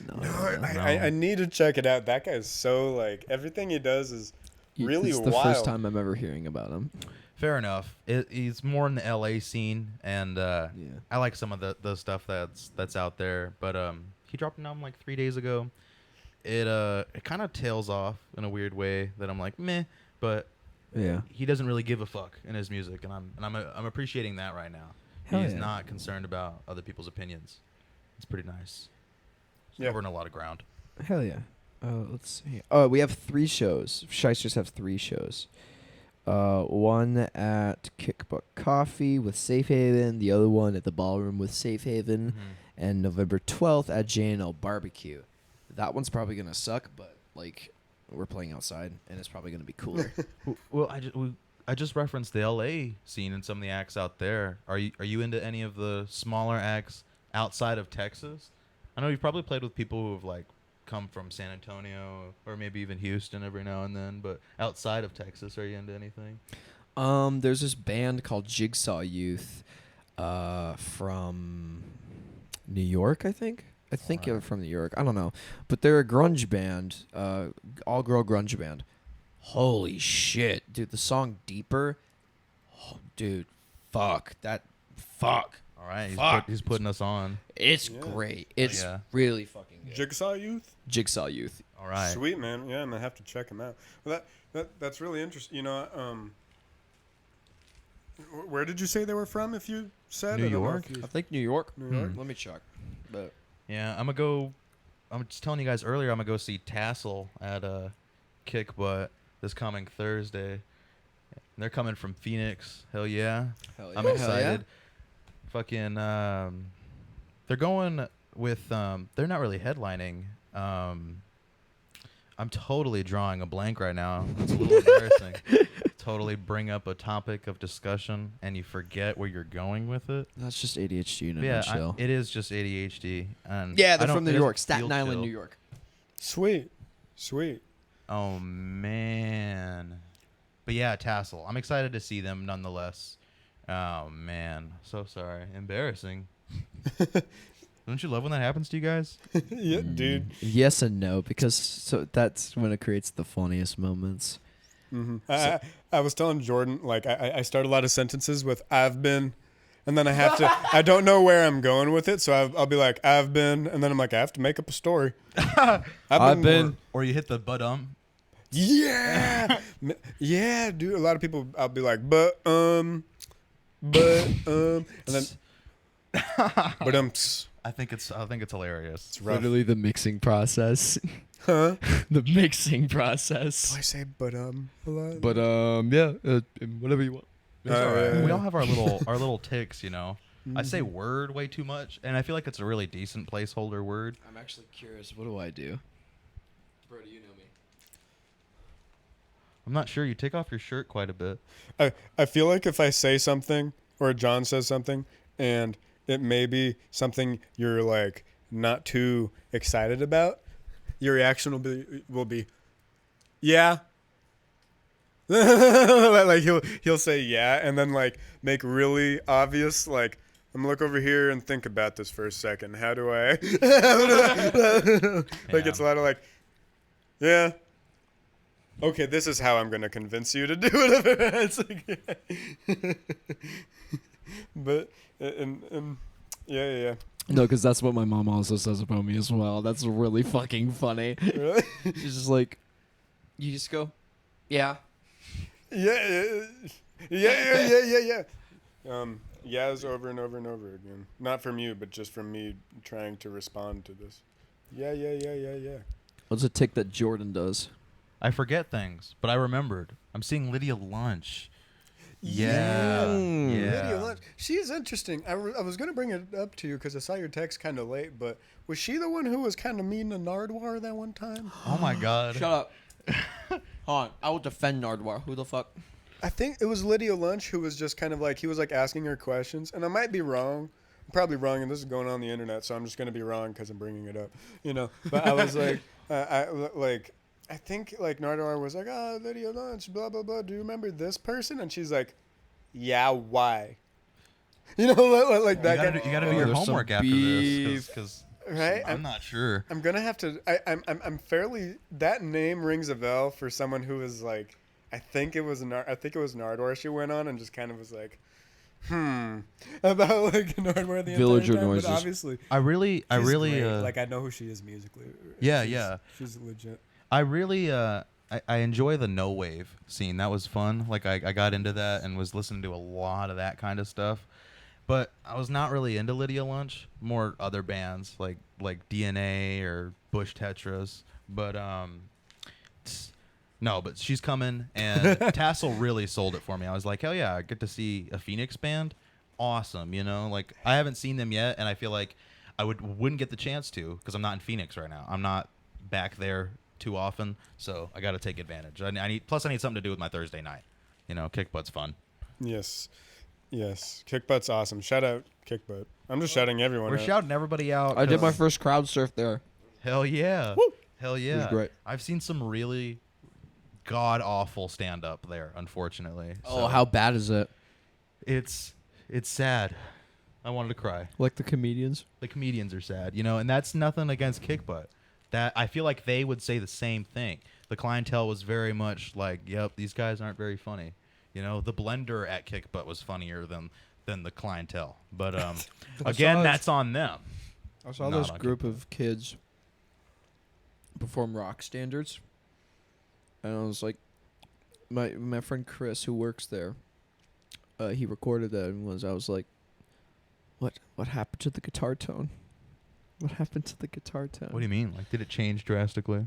No, I need to check it out. That guy's so like everything he does is really It's the wild. first time I'm ever hearing about him. Fair enough. He's more in the LA scene, and I like some of the stuff that's out there. But he dropped an album like 3 days ago. It kind of tails off in a weird way that I'm like meh, but Yeah. he doesn't really give a fuck in his music, and I'm appreciating that right now. Hell He's yeah. not concerned about other people's opinions. It's pretty nice. He's Yeah. covering a lot of ground. Hell yeah. Let's see. Oh, we have 3 shows. Shysters have 3 shows. One at Kick Butt Coffee with Safehaven. The other one at the Ballroom with Safehaven. And November 12th at J&L Barbecue. That one's probably going to suck, but, like, we're playing outside, and it's probably going to be cooler. Well, I just referenced the LA scene and some of the acts out there. Are you into any of the smaller acts outside of Texas? I know you've probably played with people who have like come from San Antonio or maybe even Houston every now and then, but outside of Texas, are you into anything? There's this band called Jigsaw Youth from New York, I think. I think they're from New York. I don't know. But they're a grunge band, all-girl grunge band. Holy shit. Dude, the song Deeper, dude, fuck. All right, Fuck. he's putting us on. It's Yeah. great. It's Yeah. really fucking good. Jigsaw Youth. Jigsaw Youth. All right. Sweet, man. Yeah, I'm gonna have to check him out. Well, that's really interesting. You know, where did you say they were from? If you said New I don't know York? if you- I think New York. New York. Let me check. But Yeah, I'm just telling you guys earlier, I'm gonna go see Tassel at Kick Butt this coming Thursday. And they're coming from Phoenix. Hell yeah. hell yeah. I'm excited. Fucking they're going with they're not really headlining. I'm totally drawing a blank right now. It's a little embarrassing. Totally bring up a topic of discussion and you forget where you're going with it. That's just ADHD in a Yeah, nutshell. it is just ADHD. And Yeah, I they're don't- from New it doesn't York. Staten feel Island, chill. New York. Sweet. Oh man. But yeah, Tassel. I'm excited to see them nonetheless. Oh man. So sorry. Embarrassing. Don't you love when that happens to you guys? Yeah, dude. Yes and no, because that's when it creates the funniest moments. Mm-hmm. I was telling Jordan, like, I start a lot of sentences with "I've been," and then I have to. I don't know where I'm going with it, so I'll be like, "I've been," and then I'm like, I have to make up a story. I've been. Or you hit the Yeah, yeah, dude. A lot of people, I'll be like, but and then, but I think it's hilarious. it's rough. Literally the mixing process. Huh? The mixing Do process. I say but a lot? But yeah, whatever you want. It's all right. yeah, We yeah. all have our little ticks, you know. I say word way too much, and I feel like it's a really decent placeholder word. I'm actually curious. What do I do? Brody, you know me. I'm not sure. You take off your shirt quite a bit. I feel like if I say something or John says something and it may be something you're like not too excited about, your reaction will be yeah. Like he'll say yeah and then like make really obvious like I'm gonna look over here and think about this for a second. How do I like it's a lot of like yeah. Okay, this is how I'm gonna convince you to do it. It's like, but and yeah. No, because that's what my mom also says about me as well. That's really fucking funny. Really? She's just like, you just go, yeah. Yeah. Yes, over and over and over again. Not from you, but just from me trying to respond to this. Yeah. What's a tick that Jordan does? I forget things, but I remembered. I'm seeing Lydia Lunch. Yeah. Lydia Lunch. She is interesting. I was going to bring it up to you because I saw your text kind of late, but was she the one who was kind of mean to Nardwar that one time? Oh my God. Shut up. Hold on. I will defend Nardwar. Who the fuck? I think it was Lydia Lunch who was just kind of like, he was like asking her questions, and I might be wrong. I'm probably wrong, and this is going on the internet, so I'm just going to be wrong because I'm bringing it up, you know. But I was like, I think like Nardwar was like, oh, Lydia Lunch, blah, blah, blah. Do you remember this person? And she's like, yeah, why? You know, like that. You gotta do your there's some homework after this, because Right? I'm not sure. I'm gonna have to. I'm fairly. That name rings a bell for someone who is like I think it was Nardwar she went on and just kind of was like, about like Nardwar the Villager entire time. noises. But obviously, I really, great. Like I know who she is musically. She's legit. I really, I enjoy the no wave scene. That was fun. Like I got into that and was listening to a lot of that kind of stuff. But I was not really into Lydia Lunch. More other bands like DNA or Bush Tetras. But no, but she's coming, and Tassel really sold it for me. I was like, hell yeah, I get to see a Phoenix band. Awesome, you know? Like, I haven't seen them yet, and I feel like I wouldn't get the chance to because I'm not in Phoenix right now. I'm not back there too often, so I got to take advantage. I need something to do with my Thursday night. You know, Kickbutt's fun. Yes. Kickbutt's awesome. Shout out Kickbutt. I'm just shouting everyone We're out. shouting everybody out. I did my first crowd surf there. Hell yeah. Woo! Hell yeah. It was great. I've seen some really god-awful stand-up there, unfortunately. Oh, So how bad is it? It's sad. I wanted to cry. Like the comedians? The comedians are sad, you know, and that's nothing against Kickbutt. That I feel like they would say the same thing. The clientele was very much like, yep, these guys aren't very funny. You know, the blender at Kickbutt was funnier than the clientele. But again, that's on them. I saw Not this on group of kids perform rock standards. And I was like, my friend Chris, who works there, he recorded that and I was like, what happened to the guitar tone? What happened to the guitar tone? What do you mean? Like, did it change drastically?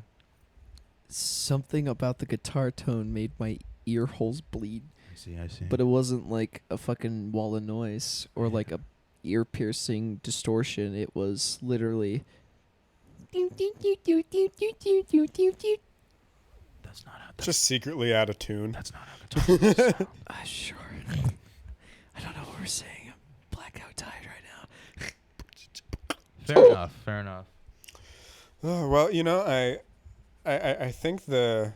Something about the guitar tone made my ear holes bleed. I see. But it wasn't like a fucking wall of noise or like a ear piercing distortion. It was literally. That's not how. Just secretly out of tune. That's not how guitar sound. Sure. I don't know what we're saying. I'm blackout tired right now. Fair enough. Oh, well, you know, I think a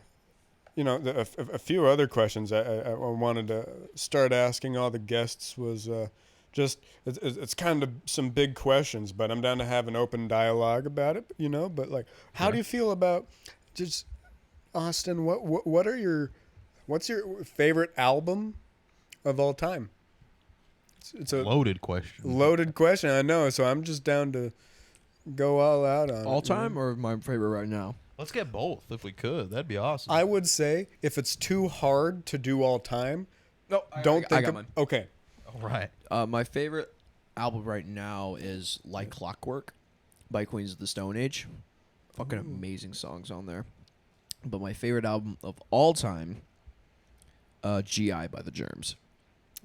few other questions I wanted to start asking all the guests was just it's kind of some big questions, but I'm down to have an open dialogue about it, you know. But like, how do you feel about just Austin? What's your favorite album of all time? It's a Loaded question. loaded question, I know. So I'm just down to go all out on All it, you know? time or my favorite right now? Let's get both if we could. That'd be awesome. I would say if it's too hard to do all time, No, don't I think got of, mine. okay. All right. My favorite album right now is Like Clockwork by Queens of the Stone Age. Fucking amazing songs on there. But my favorite album of all time, GI by the Germs.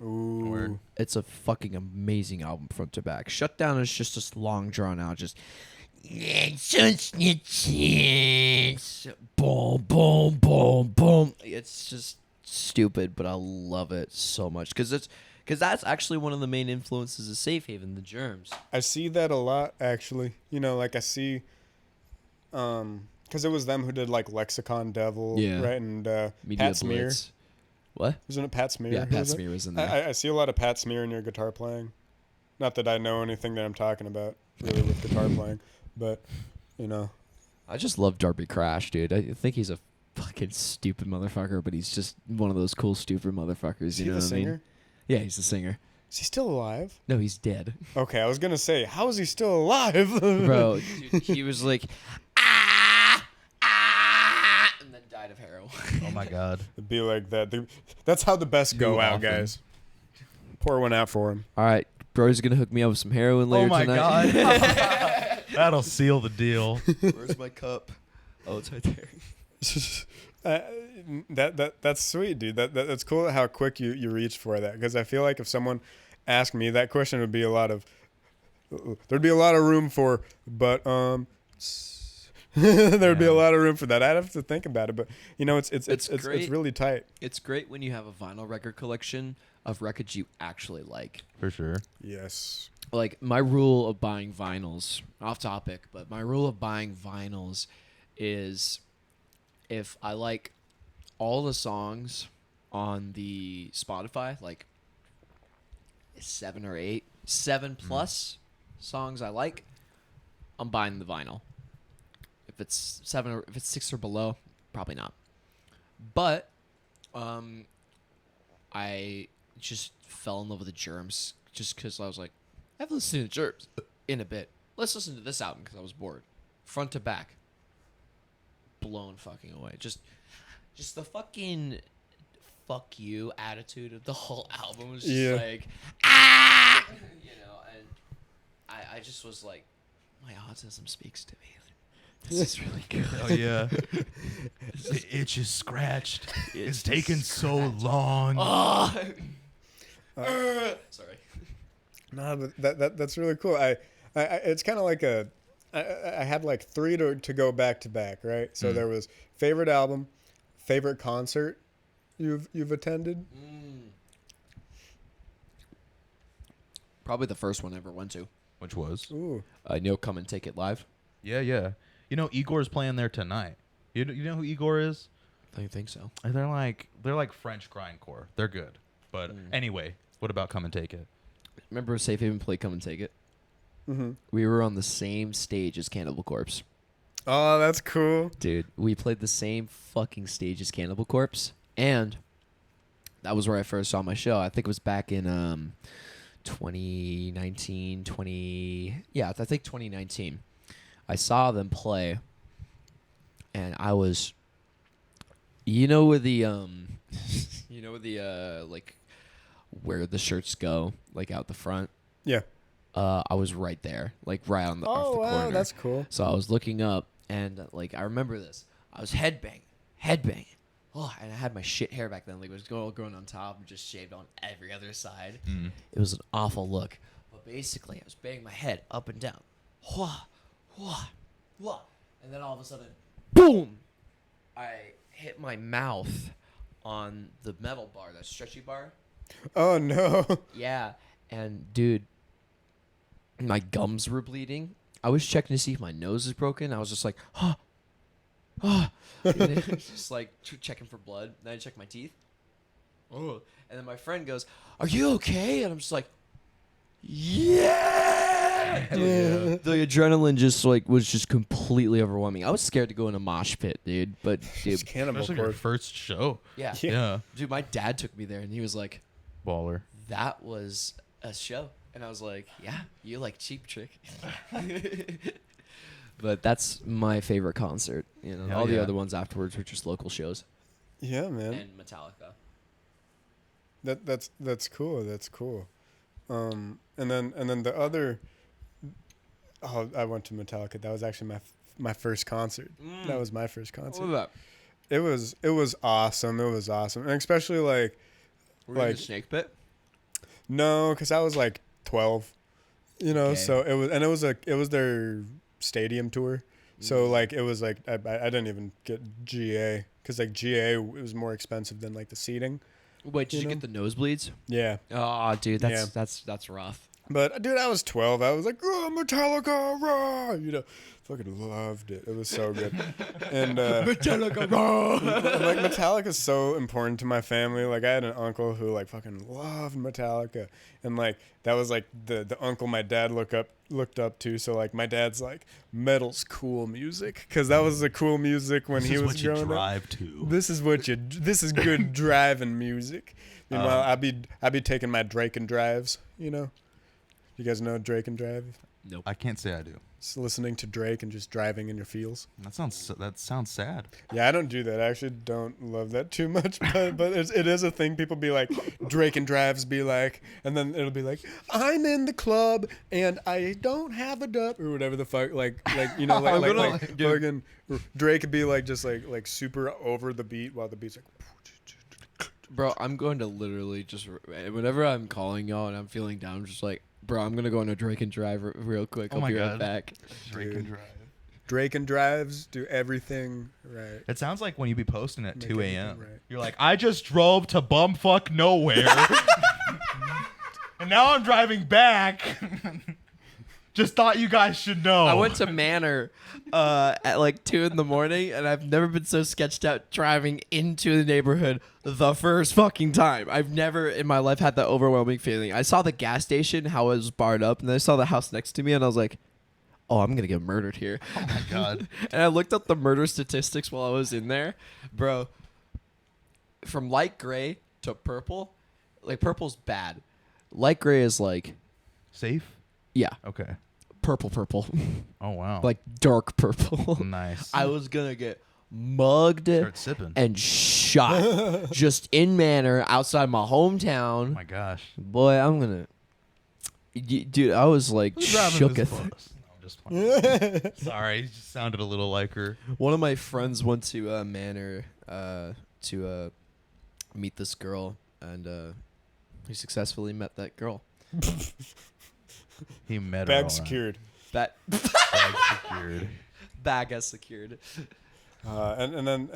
Ooh. Word. It's a fucking amazing album front to back. Shutdown is just this long drawn out, just boom, boom, boom, boom. It's just stupid, but I love it so much because that's actually one of the main influences of Safehaven, the Germs. I see that a lot, actually. You know, like I see, because it was them who did like Lexicon Devil, Yeah. right? And Media Pat Smear. Blitz. What? Wasn't it Pat Smear? Yeah, Who Pat was it? Smear was in there. I see a lot of Pat Smear in your guitar playing. Not that I know anything that I'm talking about really with guitar playing, but you know. I just love Darby Crash, dude. I think he's a fucking stupid motherfucker, but he's just one of those cool stupid motherfuckers. Is You he know the what I mean? singer? Yeah, he's the singer. Is he still alive? No, he's dead. Okay, I was gonna say, how is he still alive? Bro, dude, he was like, and then died of heroin. Oh my God. It'd be like that. That's how the best go Too out, often. guys. Pour one out for him. All right, bro's gonna hook me up with some heroin later Oh my tonight. God. That'll seal the deal. Where's my cup? Oh, it's right there. That's sweet, dude. That's cool how quick you reach for that. Because I feel like if someone asked me that question, there'd be a lot of room for, but there'd be a lot of room for that. I'd have to think about it, but you know, it's great. really tight. It's great when you have a vinyl record collection of records you actually like. For sure. Yes. Like my rule of buying vinyls, off topic, but my rule of buying vinyls is if I like all the songs on the Spotify, like 7 or 8, 7 plus songs I like, I'm buying the vinyl. If it's 7 or if it's 6 or below, probably not. But I just fell in love with the Germs just because I was like, I haven't listened to Germs in a bit. Let's listen to this album because I was bored. Front to back. Blown fucking away. Just the fucking fuck you attitude of the whole album was just like, ah! You know, and I just was like, my autism speaks to me. This is really good. Oh yeah. The itch is scratched. It's taken so long. Oh. Sorry. No, but that's really cool. I it's kind of like I had like 3 to go back to back, right? So there was favorite album, favorite concert you've attended. Probably the first one I ever went to. Which was? Ooh. Come and take it live. Yeah. You know, Igor's playing there tonight. You know who Igor is? I think so. They're like French grindcore. They're good. But anyway, what about Come and Take It? Remember Safehaven played Come and Take It? Mm-hmm. We were on the same stage as Cannibal Corpse. Oh, that's cool. Dude, we played the same fucking stage as Cannibal Corpse. And that was where I first saw my show. I think it was back in 2019, I think 2019. I saw them play, and I was, where the like where the shirts go, like out the front. Yeah. I was right there, like right on the off the wow, corner. that's cool. So I was looking up, and like I remember this. I was headbanging. Oh, and I had my shit hair back then. Like it was all growing on top and just shaved on every other side. It was an awful look. But basically, I was banging my head up and down. Wah, wah, wah. And then all of a sudden, boom! I hit my mouth on the metal bar, that stretchy bar. Oh, no. Yeah. And, dude, my gums were bleeding. I was checking to see if my nose is broken. I was just like, just like checking for blood. Then I checked my teeth. Oh. And then my friend goes, "Are you okay?" And I'm just like, yeah. Dude, the adrenaline just like was just completely overwhelming. I was scared to go in a mosh pit, dude. But dude, It's Cannibal Especially your Corpse. first show. yeah. Yeah. Dude, my dad took me there and he was like, Baller. "That was a show." And I was like, "Yeah, you like Cheap Trick." But that's my favorite concert. Hell All the yeah. other ones afterwards were just local shows. Yeah, man. And Metallica. That's cool. That's cool. And then the other. Oh, I went to Metallica. That was actually my first concert. That was my first concert. What was that? It was awesome. It was awesome, and especially like Were you in the Snake Pit? no, because I was like 12. Okay. So it was their stadium tour. So like it was like I didn't even get GA because like GA was more expensive than like the seating. Wait, did you get the nosebleeds? Yeah. Oh, dude, Yeah. that's rough. But dude, I was 12. I was like, "Oh, Metallica, rah!" Fucking loved it. It was so good. And Metallica, raw. like Metallica's so important to my family. Like I had an uncle who like fucking loved Metallica, and like that was like the uncle my dad looked up to. So like my dad's like, metal's cool music, because that was the cool music when he was growing up. To. This is good driving music. Meanwhile, I'd be taking my Drake and drives. You guys know Drake and drive? Nope. I can't say I do. Just listening to Drake and just driving in your feels. That sounds sad. Yeah, I don't do that. I actually don't love that too much, but it is a thing. People be like, Drake and drives be like, and then it'll be like, I'm in the club and I don't have a dub or whatever the fuck, like fucking Drake would be like just like super over the beat while the beat's like. Bro, I'm going to literally just whenever I'm calling y'all and I'm feeling down, I'm just like, bro, I'm gonna go on a Drake and drive real quick. I'll my be right God. back. Drake and drive. Drake and drives do everything right. It sounds like when you be posting at Make 2 everything a.m. right. You're like, I just drove to bumfuck nowhere, and now I'm driving back. Just thought you guys should know. I went to Manor at like 2 a.m, and I've never been so sketched out driving into the neighborhood the first fucking time. I've never in my life had that overwhelming feeling. I saw the gas station, how it was barred up, and then I saw the house next to me, and I was like, oh, I'm going to get murdered here. Oh, my God. And I looked up the murder statistics while I was in there. Bro, from light gray to purple. Like purple's bad. Light gray is like Safe? yeah, Okay. purple. Oh, wow. Like dark purple. nice. I was gonna get mugged Start sipping. and shot just in Manor outside my hometown. Oh, my gosh. Boy, I'm gonna. Dude, I was like Who's driving this shooketh. bus? No, I'm just playing. Sorry, it just sounded a little like her. One of my friends went to Manor to meet this girl, and he successfully met that girl. He met her. Bag all right. secured. That Bag secured. bag is secured. And then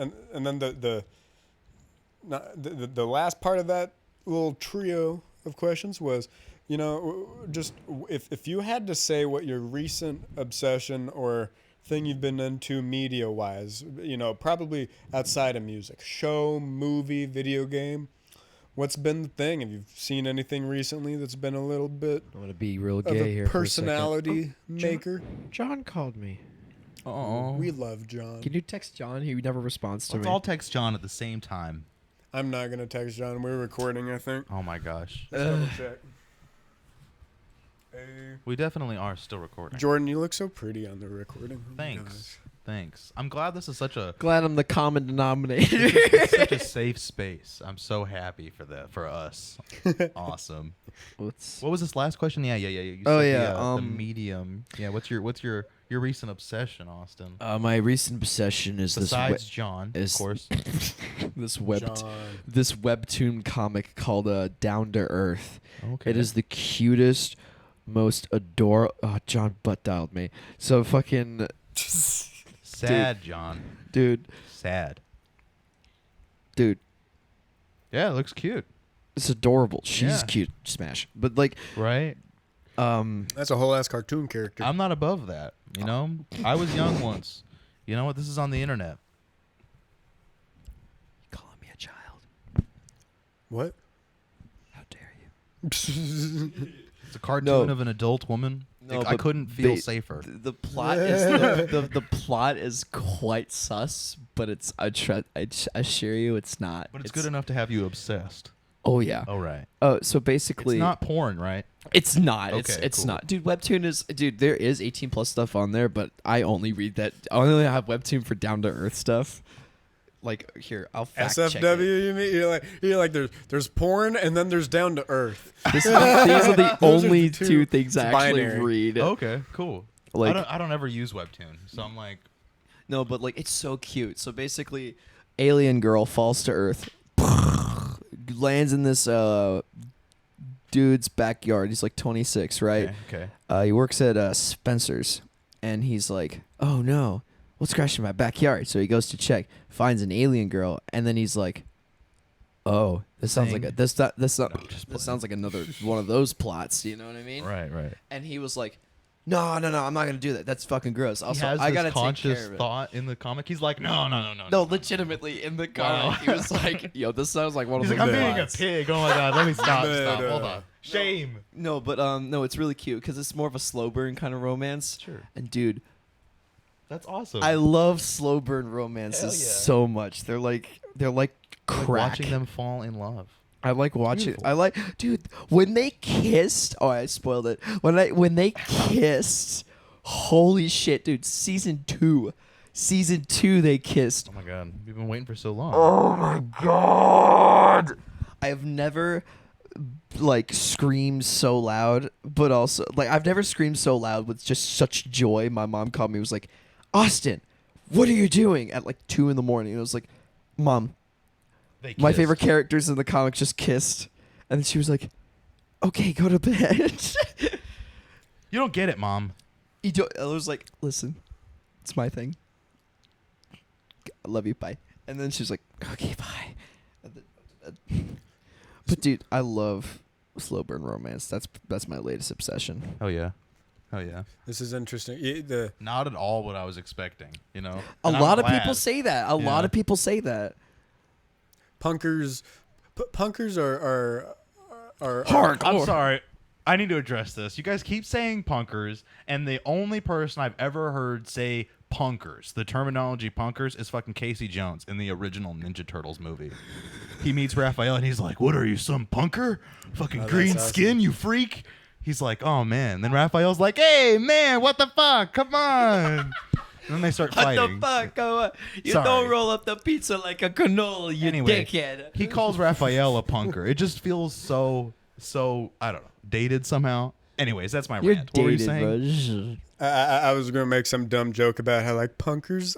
the last part of that little trio of questions was, you know, just if you had to say what your recent obsession or thing you've been into media wise, you know, probably outside of music, show, movie, video game, what's been the thing? Have you seen anything recently that's been a little bit I'm gonna be real of gay a here. personality maker? John called me. Oh. We love John. Can you text John? He never responds to Let's me. all text John at the same time. I'm not gonna text John. We're recording, I think. Oh, my gosh. Let's double check. Hey. We definitely are still recording. Jordan, you look so pretty on the recording. Oh my Thanks. gosh. Thanks. I'm glad this is such a Glad I'm the common denominator. it's such a safe space. I'm so happy for that for us. Awesome. What's What was this last question? Yeah. You Oh, said yeah, the medium. Yeah. What's your recent obsession, Austin? my recent obsession is Besides John, of is- course. this John. this webtoon comic called Down to Earth. Okay. It is the cutest, most adorable. Oh, John butt dialed me. So fucking sad, John. dude. Sad. Yeah, it looks cute. It's adorable. She's Yeah. cute. Smash. But like, Right? That's a whole ass cartoon character. I'm not above that. You know? I was young once. You know what? This is on the internet. calling me a child. What? How dare you? It's a cartoon No. of an adult woman. No, I but couldn't feel they- safer. The plot is the plot is quite sus, but it's I assure you it's not. But it's good enough to have you obsessed. Oh yeah. Oh, right. So basically, It's not porn, right? It's not. It's Okay, cool. not. Dude, Webtoon is there is 18 plus stuff on there, but I only read that. I only have Webtoon for down to earth stuff. Like here, I'll fact check SFW, it. you mean? You're like there's porn and then there's down to earth. These are the Those are only the two. two things It's I actually binary. read. Okay, cool. Like I don't ever use Webtoon, so I'm like, no, but like it's so cute. So basically, alien girl falls to Earth, lands in this dude's backyard. He's like 26, right? okay. He works at Spencer's, and he's like, "Oh no, what's crashing in my backyard?" So he goes to check, finds an alien girl, and then he's like, "Oh, this sounds like Thing. this No, I'm just this playing. sounds like another one of those plots." You know what I mean? Right. And he was like, "No, I'm not gonna do that. That's fucking gross." Also, he has I this gotta take conscious care of it. thought in the comic. He's like, no. No, legitimately in the comic, he was like, "Yo, this sounds like one He's of like, the I'm being a plots." pig. Oh my god, let me stop. No, no. Hold on. Shame. No, but no, it's really cute because it's more of a slow burn kind of romance. Sure. And dude, That's awesome. I love slow burn romances Hell yeah. so much. They're like crack. watching them fall in love. I like watching. Beautiful. I like, dude, when they kissed. Oh, I spoiled it. When they kissed, holy shit, dude! Season two, they kissed. Oh my god, we've been waiting for so long. Oh my god! I have never like screamed so loud, but also like I've never screamed so loud with just such joy. My mom called me, was like, "Austin, what are you doing?" at like 2 a.m. And I was like, "Mom, They my kissed. favorite characters in the comic just kissed." And then she was like, "Okay, go to bed." You don't get it, Mom. I was like, "Listen, it's my thing. I love you, bye." And then she was like, "Okay, bye." And then- But dude, I love slow burn romance. That's my latest obsession. Oh yeah. This is interesting. Not at all what I was expecting. You know. A And I'm lot of glad. people say that. A Yeah. lot of people say that. Punkers are Hardcore. I'm sorry. I need to address this. You guys keep saying punkers, and the only person I've ever heard say punkers. The terminology punkers is fucking Casey Jones in the original Ninja Turtles movie. He meets Raphael and he's like, "What are you, some punker? Fucking green skin, you freak." He's like, "Oh man." Then Raphael's like, "Hey man, what the fuck? Come on." And then they start fighting. What the fuck? You Sorry. don't roll up the pizza like a cannoli, you dickhead. He calls Raphael a punker. It just feels so I don't know, dated somehow. Anyways, that's my You're rant. What were you dated, saying? bro. I was gonna make some dumb joke about how like punkers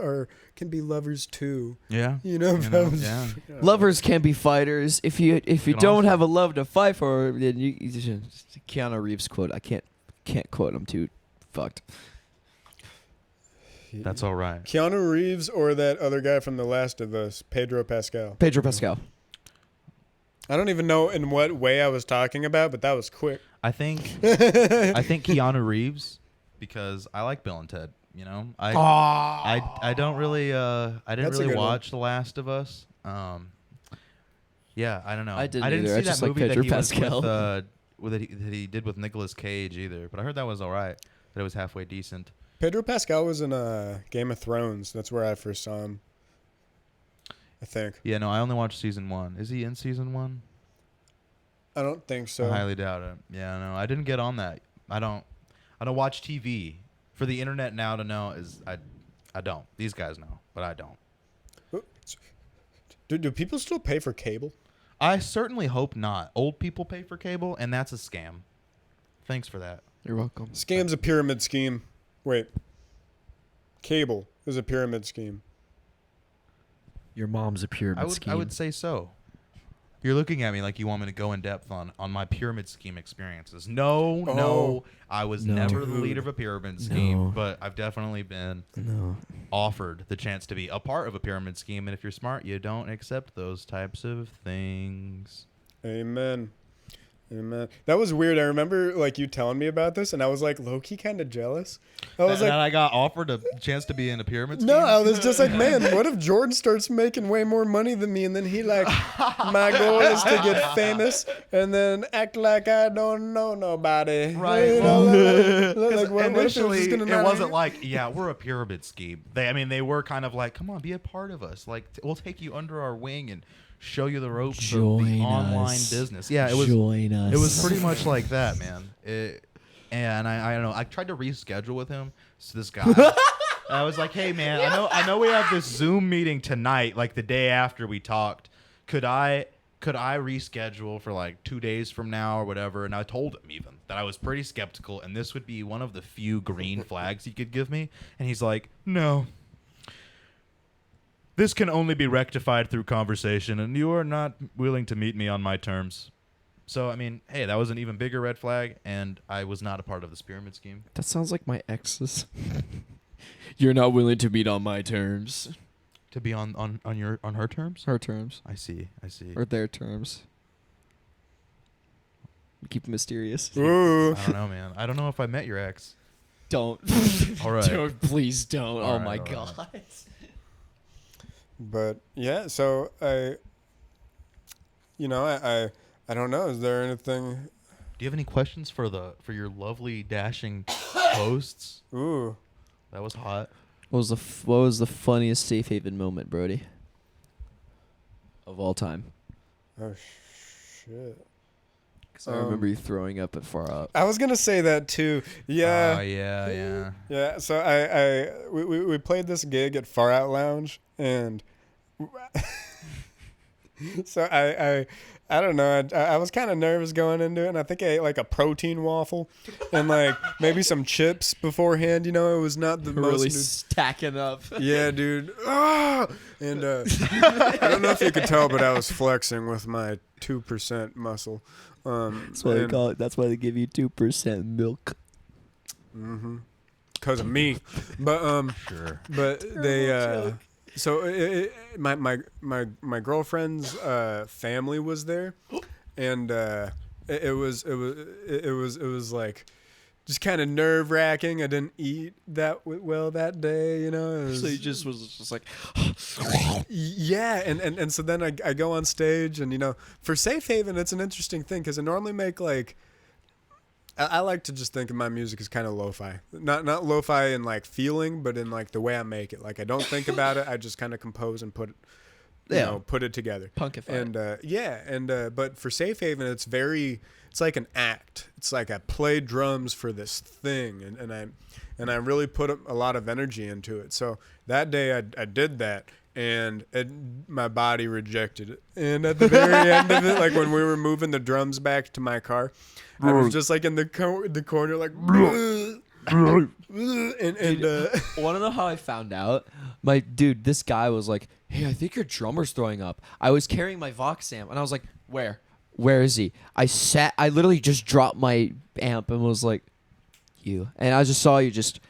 can be lovers too. Yeah. You know, yeah. Lovers can be fighters. If you Can don't also- have a love to fight for, then you Keanu Reeves quote. I can't quote. I'm too fucked. That's all right. Keanu Reeves or that other guy from The Last of Us, Pedro Pascal. Pedro Pascal. I don't even know in what way I was talking about, but that was quick. I think Keanu Reeves, because I like Bill and Ted. You know, I don't really I didn't That's a really good one. watch The Last of Us. Yeah, I don't know. I didn't didn't either. see I that just like movie that Pedro he was Pascal. that he did with Nicolas Cage either. But I heard that was all right. That it was halfway decent. Pedro Pascal was in Game of Thrones. That's where I first saw him. I think. Yeah, no, I only watched season 1. Is he in season 1? I don't think so. I highly doubt it. Yeah, no, I didn't get on that. I don't watch TV. For the internet now to know is I don't. These guys know, but I don't. Do people still pay for cable? I certainly hope not. Old people pay for cable, and that's a scam. Thanks for that. You're welcome. Scam's a pyramid scheme. Wait. Cable is a pyramid scheme. Your mom's a pyramid scheme. I would say so. You're looking at me like you want me to go in depth on my pyramid scheme experiences. No, I was No. never the leader of a pyramid scheme, No. but I've definitely been No. offered the chance to be a part of a pyramid scheme, and if you're smart, you don't accept those types of things. Amen. Amen. That was weird. I remember like you telling me about this, and I was like low-key kind of jealous. I was that like, I got offered a chance to be in a pyramid scheme? no, I was just like, man, what if Jordan starts making way more money than me, and then he like, my goal is to get famous, and then act like I don't know nobody. Right. You know, Well, like, what if it was initially, just gonna it not- wasn't like, yeah, we're a pyramid scheme. They were kind of like, come on, be a part of us. Like, we'll take you under our wing and show you the ropes of Join the online us. business. Yeah, it was. Join us. It was pretty much like that, man. And I don't know. I tried to reschedule with him. So this guy, I was like, hey, man, I know we have this Zoom meeting tonight, like the day after we talked. Could I reschedule for like 2 days from now or whatever? And I told him even that I was pretty skeptical, and this would be one of the few green flags he could give me. And he's like, no. This can only be rectified through conversation, and you are not willing to meet me on my terms. So, I mean, hey, that was an even bigger red flag, and I was not a part of this pyramid scheme. That sounds like my exes. You're not willing to meet on my terms. To be on her terms? Her terms. I see. Or their terms. Keep it mysterious. Ooh. I don't know, man. I don't know if I met your ex. Don't. All right. Don't, please don't. All Oh right, my all god. right. But yeah, so I don't know. Is there anything? Do you have any questions for your lovely dashing hosts? Ooh. That was hot. What was the funniest Safehaven moment, Brody? Of all time. Oh shit. Because I remember you throwing up at Far Up. I was gonna say that too. Yeah. Yeah. Yeah. So we played this gig at Far Out Lounge, and so I don't know. I was kind of nervous going into it, and I think I ate like a protein waffle and like maybe some chips beforehand. You know, it was not the Really most. stacking up. Yeah, dude. Ah! And I don't know if you could tell, but I was flexing with my 2% muscle. That's why they call it. That's why they give you 2% milk. Mm-hmm. Because of me, but Sure. but they so my girlfriend's family was there, and it was like just kind of nerve wracking. I didn't eat that well that day, you know. It was, So you just was just like, yeah, and so then I go on stage, and you know, for Safehaven, it's an interesting thing because I normally make like I like to just think of my music as kind of lo-fi. Not lo-fi in like feeling, but in like the way I make it. Like I don't think about it. I just kind of compose and put it together. Punkify And but for Safehaven, it's like an act. It's like I play drums for this thing, and I really put a lot of energy into it. So that day I did that, and my body rejected it. And at the very end of it, like when we were moving the drums back to my car, I was just like in the corner, like, Want to know how I found out? This guy was like, "Hey, I think your drummer's throwing up." I was carrying my Vox amp, and I was like, "Where? Where is he?" I literally just dropped my amp and was like, "You." And I just saw you just,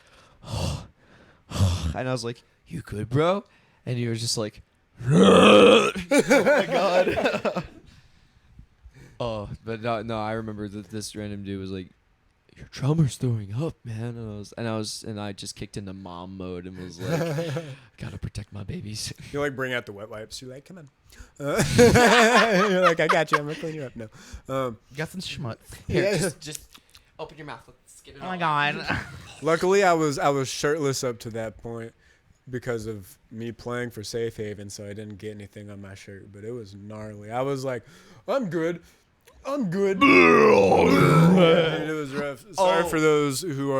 and I was like, "You good, bro?" And you were just like, "Oh my god." Oh, but no, I remember that this random dude was like, "Your drummer's throwing up, man." And I just kicked into mom mode and was like, "Gotta protect my babies." You like bring out the wet wipes. You're like, "Come on." You're like, "I got you. I'm gonna clean you up." No. You got some schmutz. Here, just open your mouth. Let's get it. Oh my god. Luckily, I was shirtless up to that point because of me playing for Safehaven, so I didn't get anything on my shirt. But it was gnarly. I was like, "I'm good. I'm good." And it was rough. Sorry for those who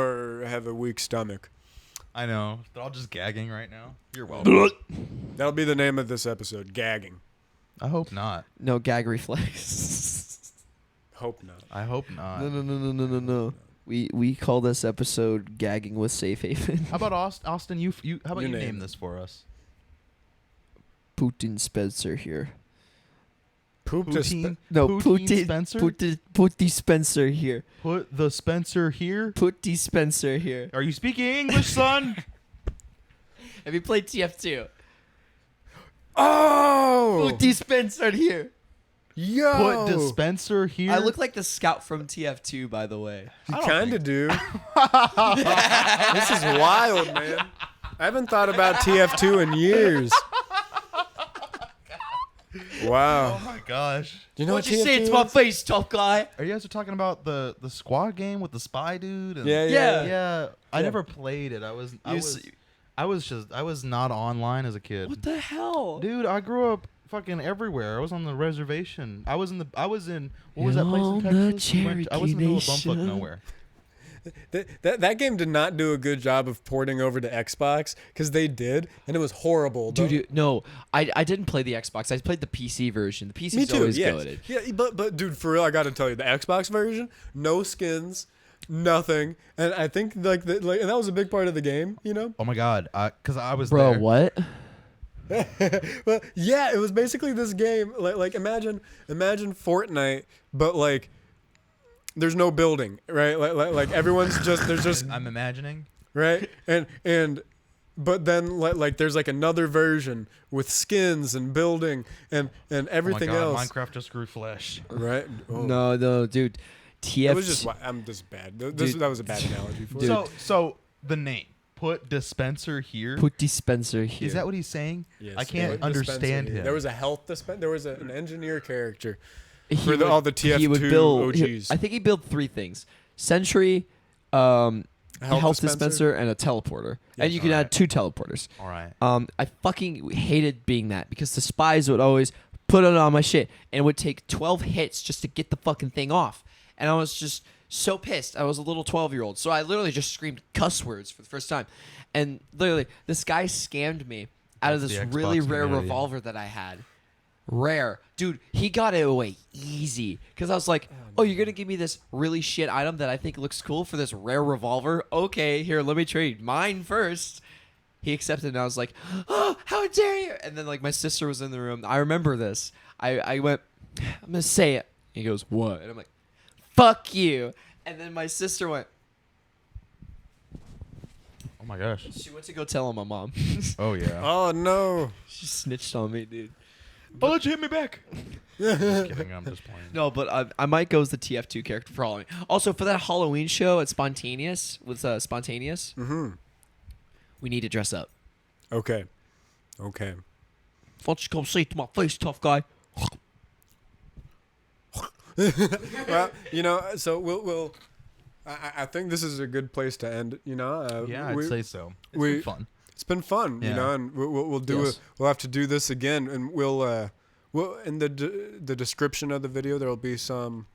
have a weak stomach. I know. They're all just gagging right now. You're welcome. That'll be the name of this episode, gagging. I hope not. No gag reflex. Hope not. I hope not. No. We call this episode "Gagging with Safehaven." How about Austin? You how about You you name name it. this for us? PuT dIsPeNsEr here. Poutine. No, Poutine Spencer? PuT dIsPeNsEr here. Put the Spencer here. PuT dIsPeNsEr here. Are you speaking English, son? Have you played TF2? Oh! PuT dIsPeNsEr here. Yo! Put dispenser here. I look like the scout from TF2, by the way. You kind of do. This is wild, man. I haven't thought about TF2 in years. Wow. Oh my gosh. Do you know What'd what you say TF2 to my is? face, tough guy? Are you guys talking about the squad game with the spy dude? And Yeah. Yeah. I Yeah. never played it. I was not online as a kid. What the hell? Dude, I grew up fucking everywhere. I was on the reservation. I was in what was that place in Texas? I was in the middle of bumfuck nowhere. That game did not do a good job of porting over to Xbox because they did, and it was horrible. Dude, no, I didn't play the Xbox. I played the PC version. The PC's Me too. always Yes. goated. Yeah, but dude, for real, I got to tell you, the Xbox version, no skins, nothing, and I think and that was a big part of the game. You know? Oh my god, because I was Bro, there. what? Well, yeah, it was basically this game. Like imagine Fortnite, but like there's no building, right? Like everyone's just I'm imagining. right, and but then like there's like another version with skins and building and everything oh my god, else. Minecraft just grew flesh. Right? Oh. No, dude. TF. It was just I'm just bad. That was a bad analogy for it. So the name. Put dispenser here. PuT dIsPeNsEr here. Is that what he's saying? Yes, I can't put dispenser understand here. him. There was a health dispenser. There was an engineer character. He For would- all the TF2 he would build, OGs. I think he built 3 things: Sentry, a health dispenser, and a teleporter. And you can add 2 teleporters. All right. I fucking hated being that because the spies would always put it on my shit, and it would take 12 hits just to get the fucking thing off. And I was just so pissed. I was a little 12-year-old, so I literally just screamed cuss words for the first time. And literally, this guy scammed me out of That's this the really Xbox rare community. revolver that I had. Rare. Dude, he got it away easy. Because I was like, oh, you're going to give me this really shit item that I think looks cool for this rare revolver? Okay, here, let me trade mine first. He accepted, and I was like, oh, how dare you? And then, like, my sister was in the room. I remember this. I went, I'm going to say it. He goes, what? And I'm like, fuck you. And then my sister went, Oh my gosh. she went to go tell on my mom. Oh yeah. Oh no! She snitched on me, dude. I'll let you hit me back. Just kidding. I'm just playing. No, but I might go as the TF2 character for Halloween. Also, for that Halloween show at Spontaneous, we need to dress up. Okay. Why don't you come say it to my face, tough guy? Well, so we'll I think this is a good place to end. You know, Yeah, I'd say so. It's we- been fun. it's been fun. You Yeah. know, and we'll do Yes. it. We'll have to do this again, and we'll in the description of the video there'll be some.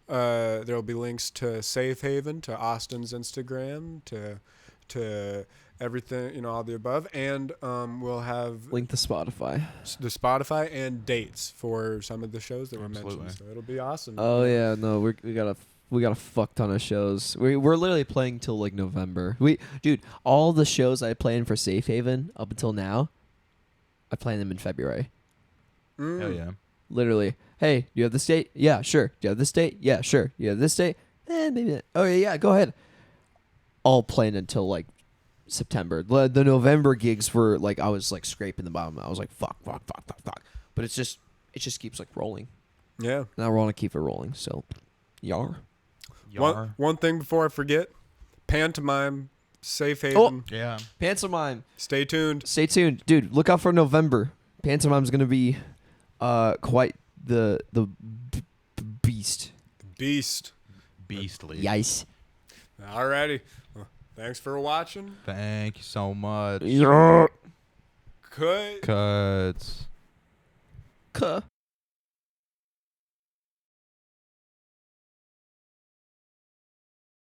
There'll be links to Safehaven, to Austin's Instagram, to everything, you know, all the above, and we'll have Link to Spotify. the Spotify and dates for some of the shows that were Absolutely. mentioned. So it'll be awesome. Oh yeah, no, we got a fuck ton of shows. We're literally playing till like November. Dude, all the shows I played for Safehaven up until now, I planned them in February. Hell yeah. Literally. Hey, do you have this date? Yeah, sure. Do you have this date? Yeah, sure. Do you have this date? Maybe not. Oh yeah, go ahead. All planned until like September. The November gigs were like I was like scraping the bottom. I was like fuck. But it just keeps like rolling. Yeah. Now we want to keep it rolling. So, yar. One thing before I forget, pantomime, Safehaven. Yeah. Pantomime. Stay tuned. Stay tuned, dude. Look out for November. Pantomime's gonna be quite the beast. Beast. Beastly. Yice. Alrighty. Well, thanks for watching. Thank you so much. Cut. Cuts. Cuh.